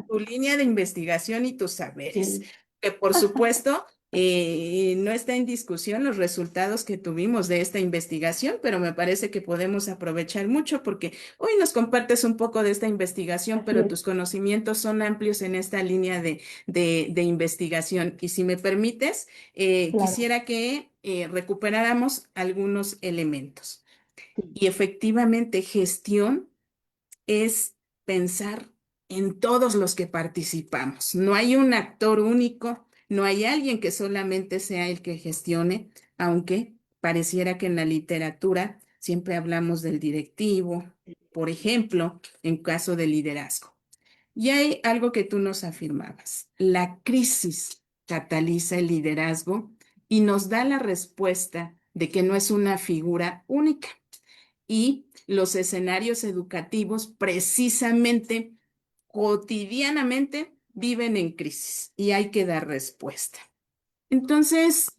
tu línea de investigación y tus saberes, Sí, que por supuesto no está en discusión los resultados que tuvimos de esta investigación, pero me parece que podemos aprovechar mucho porque hoy nos compartes un poco de esta investigación, así pero es. tus conocimientos son amplios en esta línea de investigación. Y si me permites, Claro. quisiera que recuperáramos algunos elementos. Sí. Y efectivamente, gestión es pensar en todos los que participamos. No hay un actor único, no hay alguien que solamente sea el que gestione, aunque pareciera que en la literatura siempre hablamos del directivo, por ejemplo, en caso de liderazgo. Y hay algo que tú nos afirmabas. La crisis cataliza el liderazgo y nos da la respuesta de que no es una figura única y los escenarios educativos precisamente cotidianamente viven en crisis y hay que dar respuesta. Entonces,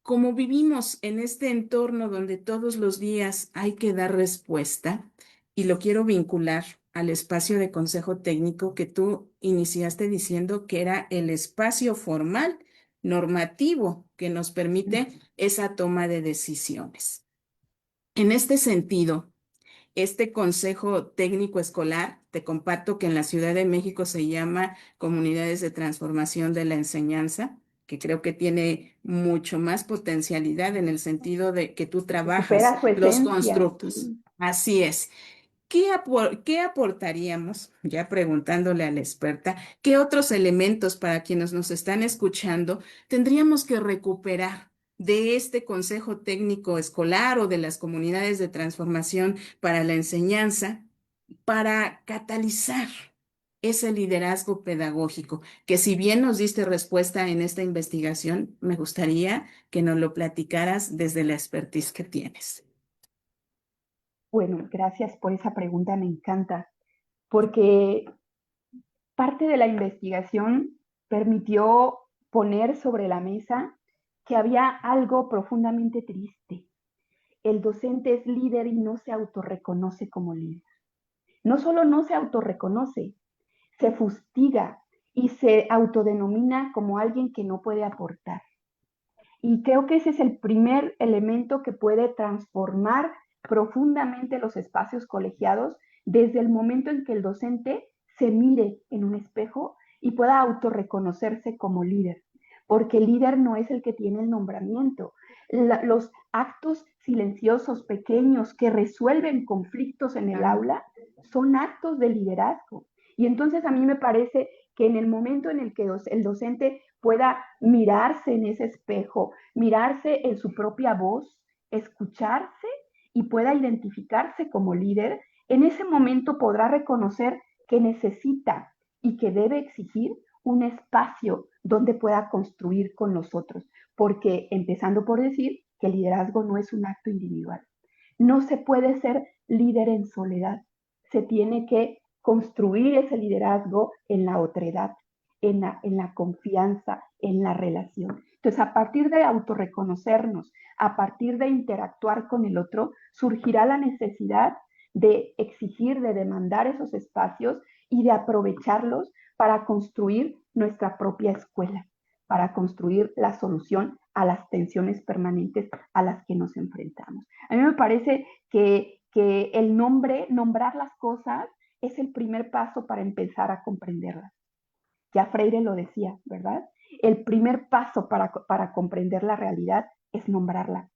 como vivimos en este entorno donde todos los días hay que dar respuesta, y lo quiero vincular al espacio de consejo técnico que tú iniciaste diciendo que era el espacio formal normativo que nos permite esa toma de decisiones. En este sentido, este Consejo Técnico Escolar, te comparto que en la Ciudad de México se llama Comunidades de Transformación de la Enseñanza, que creo que tiene mucho más potencialidad en el sentido de que tú trabajas Recupera su los esencia. constructos. Sí. Así es. ¿Qué aportaríamos, ya preguntándole a la experta, qué otros elementos para quienes nos están escuchando tendríamos que recuperar de este Consejo Técnico Escolar o de las comunidades de transformación para la enseñanza para catalizar ese liderazgo pedagógico, que si bien nos diste respuesta en esta investigación, me gustaría que nos lo platicaras desde la expertise que tienes. Bueno, gracias por esa pregunta, me encanta, porque parte de la investigación permitió poner sobre la mesa que había algo profundamente triste. El docente es líder y no se autorreconoce como líder. No solo no se autorreconoce, se fustiga y se autodenomina como alguien que no puede aportar. Y creo que ese es el primer elemento que puede transformar profundamente los espacios colegiados desde el momento en que el docente se mire en un espejo y pueda autorreconocerse como líder, porque el líder no es el que tiene el nombramiento. Los actos silenciosos pequeños que resuelven conflictos en el aula son actos de liderazgo. Y entonces a mí me parece que en el momento en el que el docente pueda mirarse en ese espejo, mirarse en su propia voz, escucharse y pueda identificarse como líder, en ese momento podrá reconocer que necesita y que debe exigir un espacio donde pueda construir con los otros, porque empezando por decir que el liderazgo no es un acto individual. No se puede ser líder en soledad, se tiene que construir ese liderazgo en la otredad, en la confianza, en la relación. Entonces, a partir de autorreconocernos, a partir de interactuar con el otro, surgirá la necesidad de exigir, de demandar esos espacios y de aprovecharlos para construir nuestra propia escuela, para construir la solución a las tensiones permanentes a las que nos enfrentamos. A mí me parece que el nombrar las cosas es el primer paso para empezar a comprenderlas. Ya Freire lo decía, ¿verdad? El primer paso para comprender la realidad es nombrarla.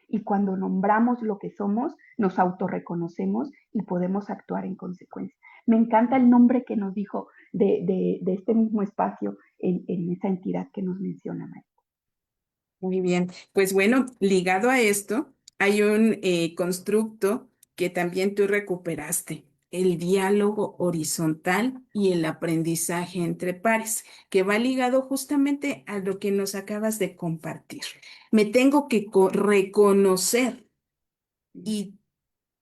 Y cuando nombramos lo que somos, nos autorreconocemos y podemos actuar en consecuencia. Me encanta el nombre que nos dijo de este mismo espacio en esa entidad que nos menciona, María. Muy bien, pues bueno, ligado a esto, hay un constructo que también tú recuperaste, el diálogo horizontal y el aprendizaje entre pares, que va ligado justamente a lo que nos acabas de compartir. Me tengo que reconocer y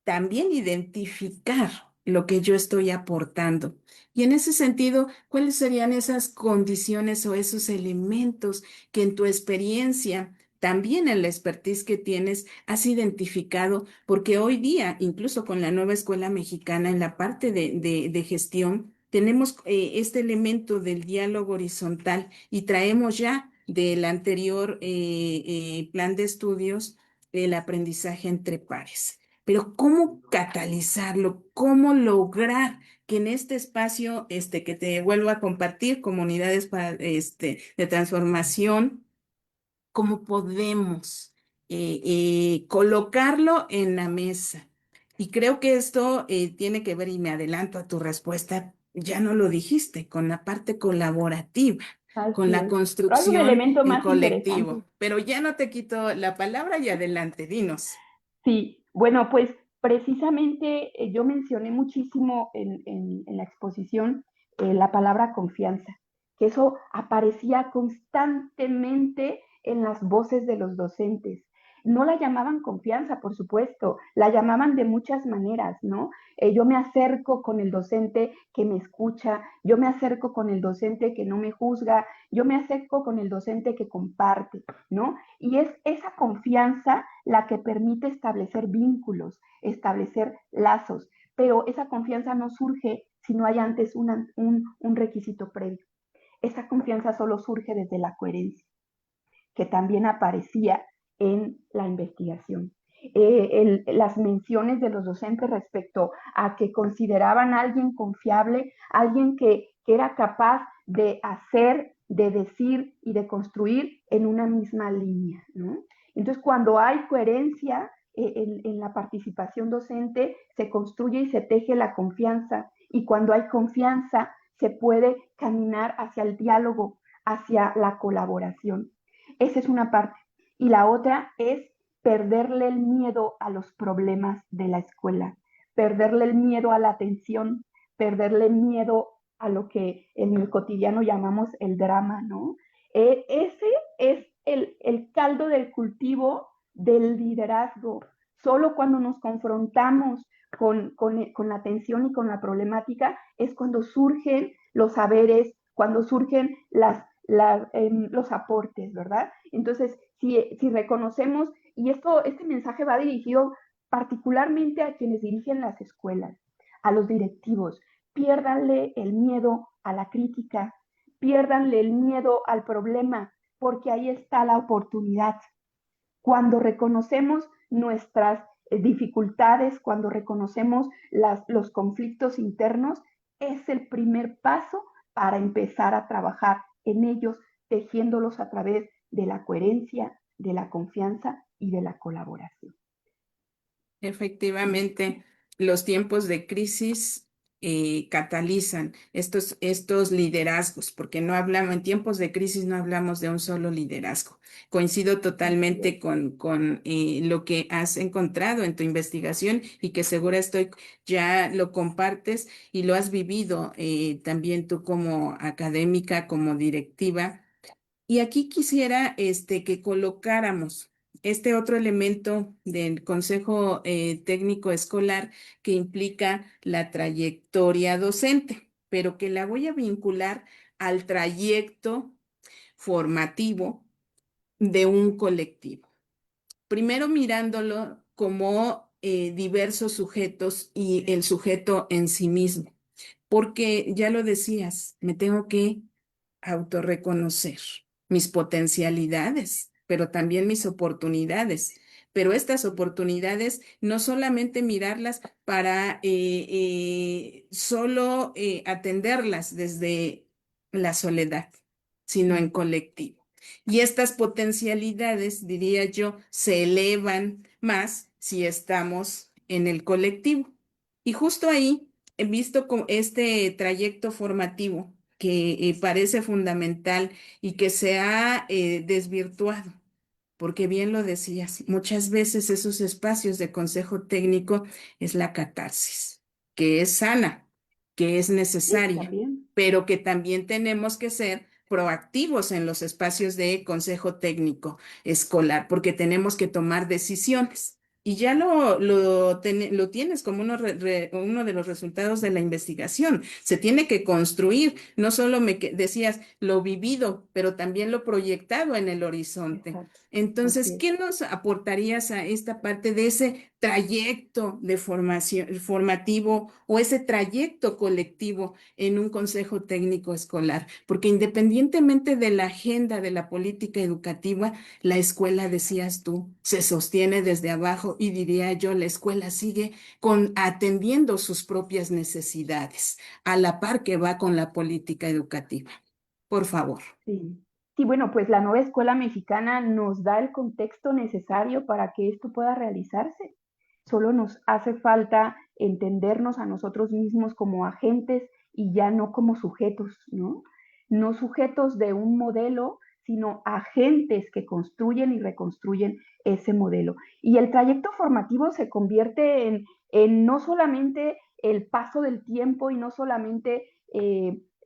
también identificar lo que yo estoy aportando. Y en ese sentido, ¿cuáles serían esas condiciones o esos elementos que en tu experiencia, también en la expertise que tienes, has identificado? Porque hoy día, incluso con la nueva escuela mexicana, en la parte de gestión, tenemos este elemento del diálogo horizontal y traemos ya del anterior plan de estudios el aprendizaje entre pares. Pero ¿cómo catalizarlo? ¿Cómo lograr que en este espacio, que te vuelvo a compartir, comunidades para, de transformación, cómo podemos colocarlo en la mesa? Y creo que esto tiene que ver, y me adelanto a tu respuesta, ya no lo dijiste, con la parte colaborativa, con Así la es. Pero hay un construcción elemento en más interesante. colectivo. Pero ya no te quito la palabra y adelante, dinos. Sí, bueno, pues precisamente yo mencioné muchísimo en la exposición la palabra confianza, que eso aparecía constantemente en las voces de los docentes. No la llamaban confianza, por supuesto, la llamaban de muchas maneras, ¿no? Yo me acerco con el docente que me escucha, yo me acerco con el docente que no me juzga, yo me acerco con el docente que comparte, ¿no? Y es esa confianza la que permite establecer vínculos, establecer lazos, pero esa confianza no surge si no hay antes un requisito previo. Esa confianza solo surge desde la coherencia, que también aparecía en la investigación. Las menciones de los docentes respecto a que consideraban a alguien confiable, alguien que era capaz de hacer, de decir y de construir en una misma línea, ¿no? Entonces, cuando hay coherencia en la participación docente, se construye y se teje la confianza. Y cuando hay confianza, se puede caminar hacia el diálogo, hacia la colaboración. Esa es una parte. Y la otra es perderle el miedo a los problemas de la escuela, perderle el miedo a la atención, perderle el miedo a lo que en el cotidiano llamamos el drama, ¿no? Ese es el caldo del cultivo del liderazgo. Solo cuando nos confrontamos con la atención y con la problemática es cuando surgen los saberes, cuando surgen los aportes, ¿verdad? Entonces, si reconocemos, y este mensaje va dirigido particularmente a quienes dirigen las escuelas, a los directivos, piérdanle el miedo a la crítica, piérdanle el miedo al problema, porque ahí está la oportunidad. Cuando reconocemos nuestras dificultades, cuando reconocemos los conflictos internos, es el primer paso para empezar a trabajar en ellos, tejiéndolos a través de la coherencia, de la confianza y de la colaboración. Efectivamente, los tiempos de crisis catalizan estos liderazgos, porque no hablamos, en tiempos de crisis no hablamos de un solo liderazgo. Coincido totalmente con lo que has encontrado en tu investigación y que segura estoy ya lo compartes y lo has vivido también tú como académica, como directiva. Y aquí quisiera que colocáramos este otro elemento del Consejo Técnico Escolar que implica la trayectoria docente, pero que la voy a vincular al trayecto formativo de un colectivo. Primero mirándolo como diversos sujetos y el sujeto en sí mismo, porque ya lo decías, me tengo que autorreconocer mis potencialidades, pero también mis oportunidades. Pero estas oportunidades no solamente mirarlas para solo atenderlas desde la soledad, sino en colectivo. Y estas potencialidades, diría yo, se elevan más si estamos en el colectivo. Y justo ahí he visto este trayecto formativo que parece fundamental y que se ha desvirtuado, porque bien lo decías, muchas veces esos espacios de consejo técnico es la catarsis, que es sana, que es Sí, necesaria, también. pero que también tenemos que ser proactivos en los espacios de consejo técnico escolar, porque tenemos que tomar decisiones. Y ya lo tienes como uno de los resultados de la investigación. Se tiene que construir, no solo decías lo vivido, pero también lo proyectado en el horizonte. Exacto. Entonces, Así es. ¿qué nos aportarías a esta parte de ese trayecto de formación formativo o ese trayecto colectivo en un consejo técnico escolar? Porque independientemente de la agenda de la política educativa, la escuela, decías tú, se sostiene desde abajo y diría yo, la escuela sigue atendiendo sus propias necesidades, a la par que va con la política educativa. Por favor. Sí. Sí, bueno, pues la nueva escuela mexicana nos da el contexto necesario para que esto pueda realizarse. Solo nos hace falta entendernos a nosotros mismos como agentes y ya no como sujetos, ¿no? No sujetos de un modelo, sino agentes que construyen y reconstruyen ese modelo. Y el trayecto formativo se convierte en no solamente el paso del tiempo y no solamente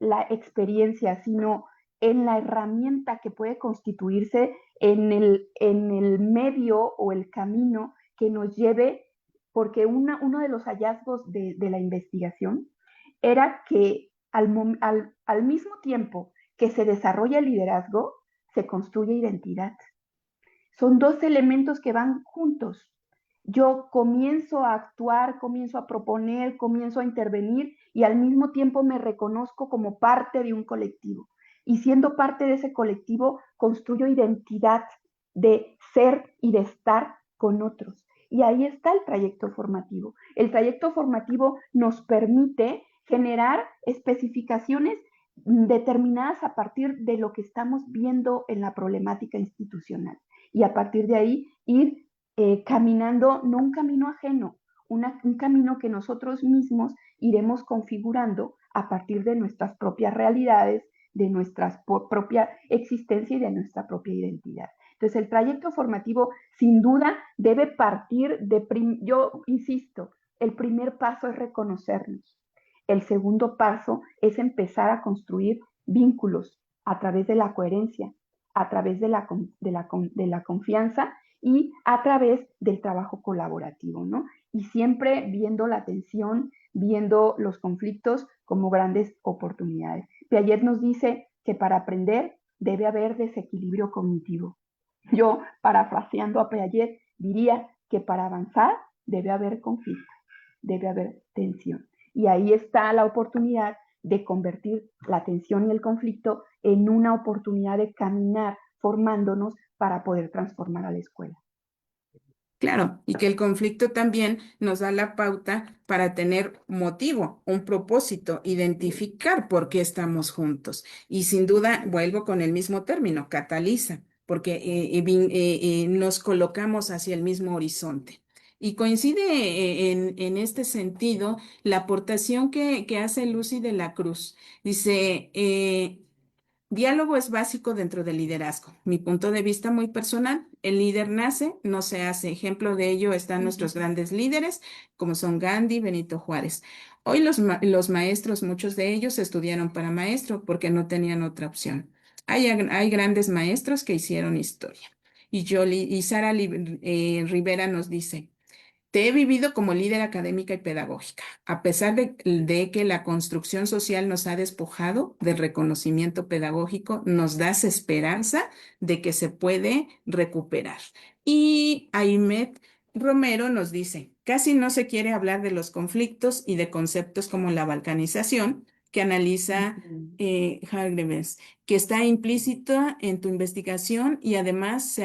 la experiencia, sino en la herramienta que puede constituirse en el medio o el camino que nos lleve, porque uno de los hallazgos de la investigación era que al mismo tiempo que se desarrolla el liderazgo, se construye identidad. Son dos elementos que van juntos. Yo comienzo a actuar, comienzo a proponer, comienzo a intervenir y al mismo tiempo me reconozco como parte de un colectivo. Y siendo parte de ese colectivo, construyo identidad de ser y de estar con otros. Y ahí está el trayecto formativo. El trayecto formativo nos permite generar especificaciones determinadas a partir de lo que estamos viendo en la problemática institucional y a partir de ahí ir caminando, no un camino ajeno, un camino que nosotros mismos iremos configurando a partir de nuestras propias realidades, de nuestra propia existencia y de nuestra propia identidad. Entonces, el trayecto formativo, sin duda, debe partir yo insisto, el primer paso es reconocernos. El segundo paso es empezar a construir vínculos a través de la coherencia, a través de la confianza y a través del trabajo colaborativo, ¿no? Y siempre viendo la tensión, viendo los conflictos como grandes oportunidades. Piaget nos dice que para aprender debe haber desequilibrio cognitivo. Yo, parafraseando a Piaget, diría que para avanzar debe haber conflicto, debe haber tensión. Y ahí está la oportunidad de convertir la tensión y el conflicto en una oportunidad de caminar formándonos para poder transformar a la escuela. Claro, y que el conflicto también nos da la pauta para tener motivo, un propósito, identificar por qué estamos juntos. Y sin duda, vuelvo con el mismo término, cataliza, porque nos colocamos hacia el mismo horizonte. Y coincide en este sentido la aportación que hace Lucy de la Cruz. Dice, diálogo es básico dentro del liderazgo. Mi punto de vista muy personal, el líder nace, no se hace. Ejemplo de ello están nuestros grandes líderes, como son Gandhi, Benito Juárez. Hoy los maestros, muchos de ellos estudiaron para maestro porque no tenían otra opción. Hay grandes maestros que hicieron historia. Y Sara Rivera nos dice, te he vivido como líder académica y pedagógica, a pesar de que la construcción social nos ha despojado del reconocimiento pedagógico, nos das esperanza de que se puede recuperar. Y Aymed Romero nos dice, casi no se quiere hablar de los conflictos y de conceptos como la balcanización, que analiza Hargreaves, que está implícita en tu investigación y además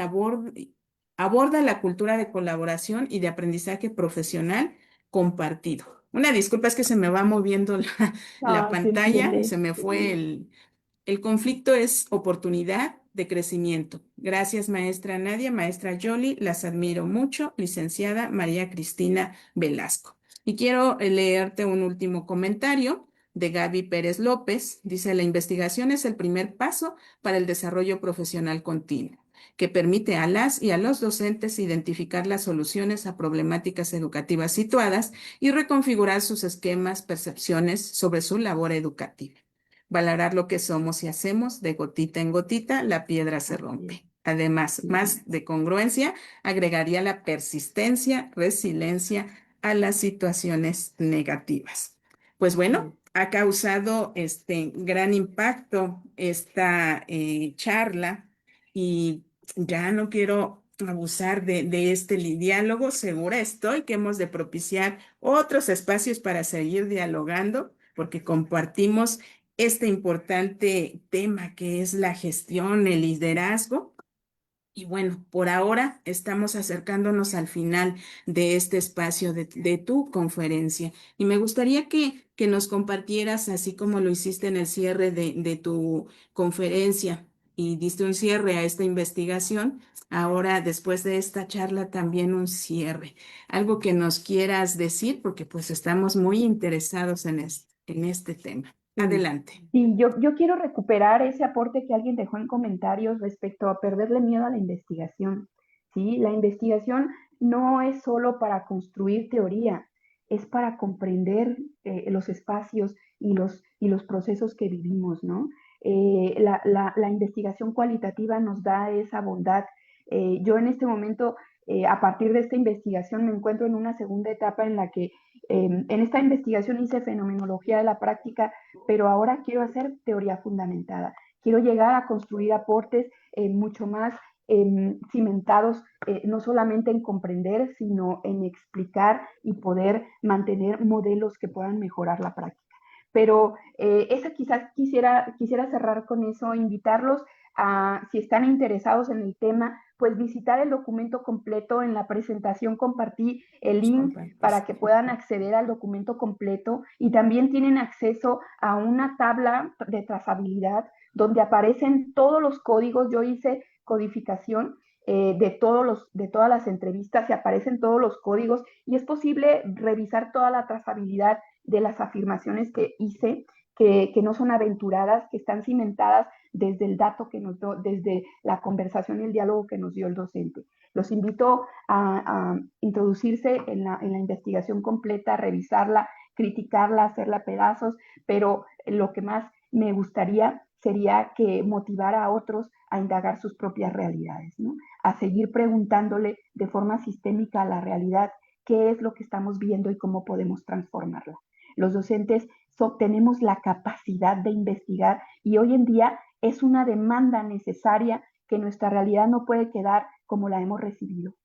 aborda la cultura de colaboración y de aprendizaje profesional compartido. Una disculpa, es que se me va moviendo la No, se pantalla, se entiende. me fue el conflicto es oportunidad de crecimiento. Gracias, maestra Nadia, maestra Yoli, las admiro mucho, licenciada María Cristina Velasco. Y quiero leerte un último comentario de Gaby Pérez López. Dice, la investigación es el primer paso para el desarrollo profesional continuo, que permite a las y a los docentes identificar las soluciones a problemáticas educativas situadas y reconfigurar sus esquemas, percepciones sobre su labor educativa. Valorar lo que somos y hacemos, de gotita en gotita, la piedra se rompe. Además, más de congruencia, agregaría la persistencia, resiliencia a las situaciones negativas. Pues bueno, ha causado este gran impacto esta charla y ya no quiero abusar de este diálogo. Segura estoy que hemos de propiciar otros espacios para seguir dialogando, porque compartimos este importante tema que es la gestión, el liderazgo. Y bueno, por ahora estamos acercándonos al final de este espacio de tu conferencia. Y me gustaría que nos compartieras, así como lo hiciste en el cierre de tu conferencia y diste un cierre a esta investigación, ahora después de esta charla también un cierre. Algo que nos quieras decir, porque pues estamos muy interesados en este tema. Adelante. Sí, yo quiero recuperar ese aporte que alguien dejó en comentarios respecto a perderle miedo a la investigación. ¿Sí? La investigación no es solo para construir teoría, es para comprender los espacios y los procesos que vivimos, ¿no? La investigación cualitativa nos da esa bondad. Yo en este momento, a partir de esta investigación, me encuentro en una segunda etapa en la que en esta investigación hice fenomenología de la práctica, pero ahora quiero hacer teoría fundamentada. Quiero llegar a construir aportes mucho más cimentados, no solamente en comprender, sino en explicar y poder mantener modelos que puedan mejorar la práctica. Pero esa quizás quisiera cerrar con eso, invitarlos a, si están interesados en el tema, pues visitar el documento completo. En la presentación compartí el link para que puedan acceder al documento completo y también tienen acceso a una tabla de trazabilidad donde aparecen todos los códigos. Yo hice codificación de todas las entrevistas y aparecen todos los códigos y es posible revisar toda la trazabilidad de las afirmaciones que hice que no son aventuradas, que están cimentadas desde el dato que nos dio, desde la conversación y el diálogo que nos dio el docente. Los invito a introducirse en la investigación completa, a revisarla, criticarla, hacerla pedazos, pero lo que más me gustaría sería que motivara a otros a indagar sus propias realidades, ¿no? A seguir preguntándole de forma sistémica a la realidad qué es lo que estamos viendo y cómo podemos transformarla. Los docentes tenemos la capacidad de investigar y hoy en día es una demanda necesaria que nuestra realidad no puede quedar como la hemos recibido.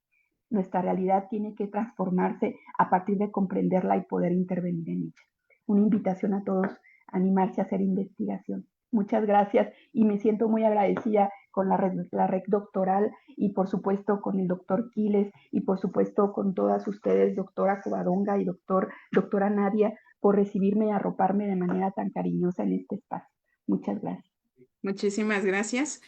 Nuestra realidad tiene que transformarse a partir de comprenderla y poder intervenir en ella. Una invitación a todos a animarse a hacer investigación. Muchas gracias y me siento muy agradecida con la red doctoral y por supuesto con el doctor Quiles y por supuesto con todas ustedes, doctora Covadonga y doctora Nadia, por recibirme y arroparme de manera tan cariñosa en este espacio. Muchas gracias. Muchísimas gracias.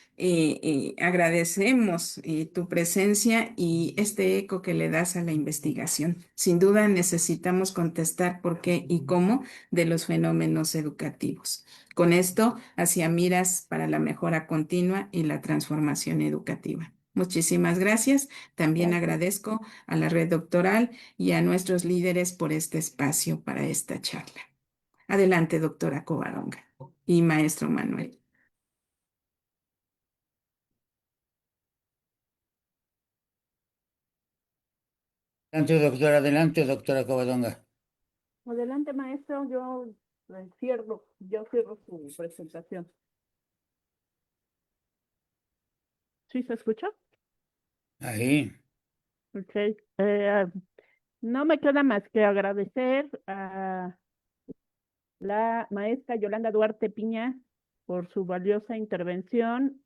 Agradecemos tu presencia y este eco que le das a la investigación. Sin duda necesitamos contestar por qué y cómo de los fenómenos educativos. Con esto, hacia miras para la mejora continua y la transformación educativa. Muchísimas gracias. También Gracias. agradezco a la red doctoral y a nuestros líderes por este espacio para esta charla. Adelante, doctora Covadonga y maestro Manuel. Adelante, doctora Covadonga. Adelante, maestro, yo cierro su presentación. ¿Sí se escucha? Ahí. Ok. No me queda más que agradecer a la maestra Yolanda Duarte Piña por su valiosa intervención,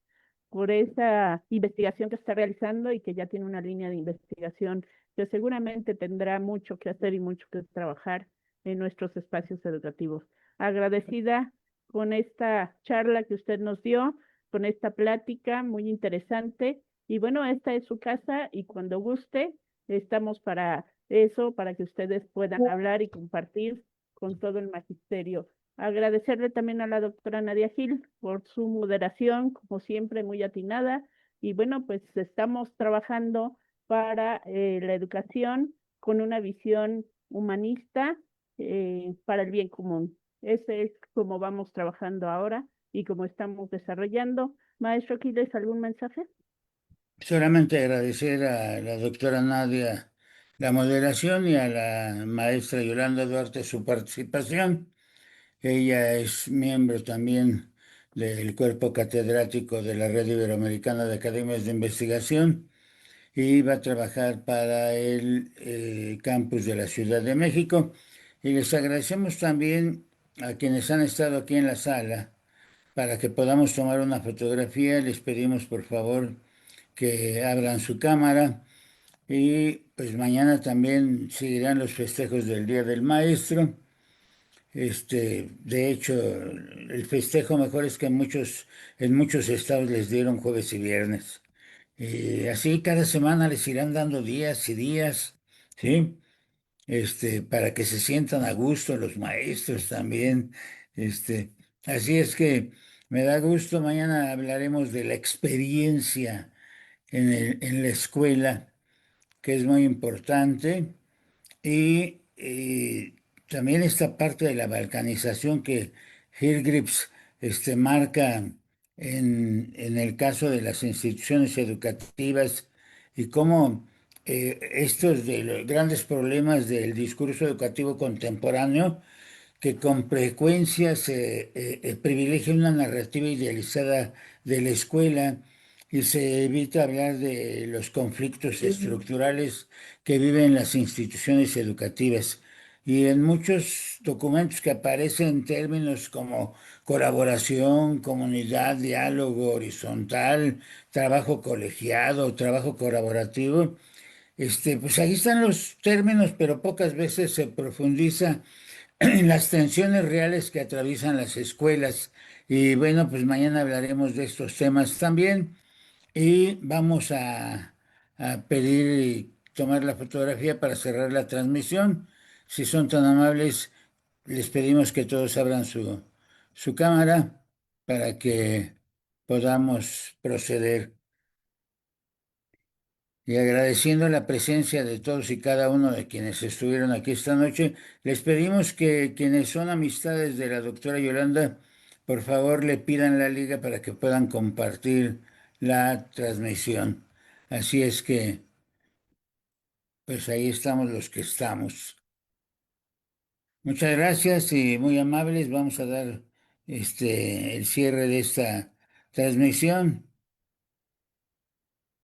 por esa investigación que está realizando y que ya tiene una línea de investigación que seguramente tendrá mucho que hacer y mucho que trabajar en nuestros espacios educativos. Agradecida con esta charla que usted nos dio, con esta plática muy interesante. Y bueno, esta es su casa y cuando guste, estamos para eso, para que ustedes puedan hablar y compartir con todo el magisterio. Agradecerle también a la doctora Nadia Gil por su moderación, como siempre, muy atinada. Y bueno, pues estamos trabajando para la educación con una visión humanista para el bien común. Ese es como vamos trabajando ahora y como estamos desarrollando. Maestro Quiles, ¿algún mensaje? Solamente agradecer a la doctora Nadia la moderación y a la maestra Yolanda Duarte su participación. Ella es miembro también del cuerpo catedrático de la Red Iberoamericana de Academias de Investigación y va a trabajar para el campus de la Ciudad de México. Y les agradecemos también a quienes han estado aquí en la sala. Para que podamos tomar una fotografía, les pedimos por favor que abran su cámara y pues mañana también seguirán los festejos del Día del Maestro. De hecho, el festejo mejor es que en muchos estados les dieron jueves y viernes. Y así cada semana les irán dando días y días, ¿sí? Para que se sientan a gusto los maestros también. Así es que me da gusto. Mañana hablaremos de la experiencia en la escuela, que es muy importante, y también esta parte de la balcanización que Hillgrips marca en el caso de las instituciones educativas y cómo estos de los grandes problemas del discurso educativo contemporáneo que con frecuencia se privilegia una narrativa idealizada de la escuela y se evita hablar de los conflictos estructurales que viven las instituciones educativas. Y en muchos documentos que aparecen términos como colaboración, comunidad, diálogo horizontal, trabajo colegiado, trabajo colaborativo, pues ahí están los términos, pero pocas veces se profundiza en las tensiones reales que atraviesan las escuelas. Y bueno, pues mañana hablaremos de estos temas también y vamos a pedir y tomar la fotografía para cerrar la transmisión. Si son tan amables, les pedimos que todos abran su cámara para que podamos proceder. Y agradeciendo la presencia de todos y cada uno de quienes estuvieron aquí esta noche, les pedimos que quienes son amistades de la doctora Yolanda, por favor le pidan la liga para que puedan compartir la transmisión. Así es que, pues ahí estamos los que estamos. Muchas gracias y muy amables. Vamos a dar el cierre de esta transmisión.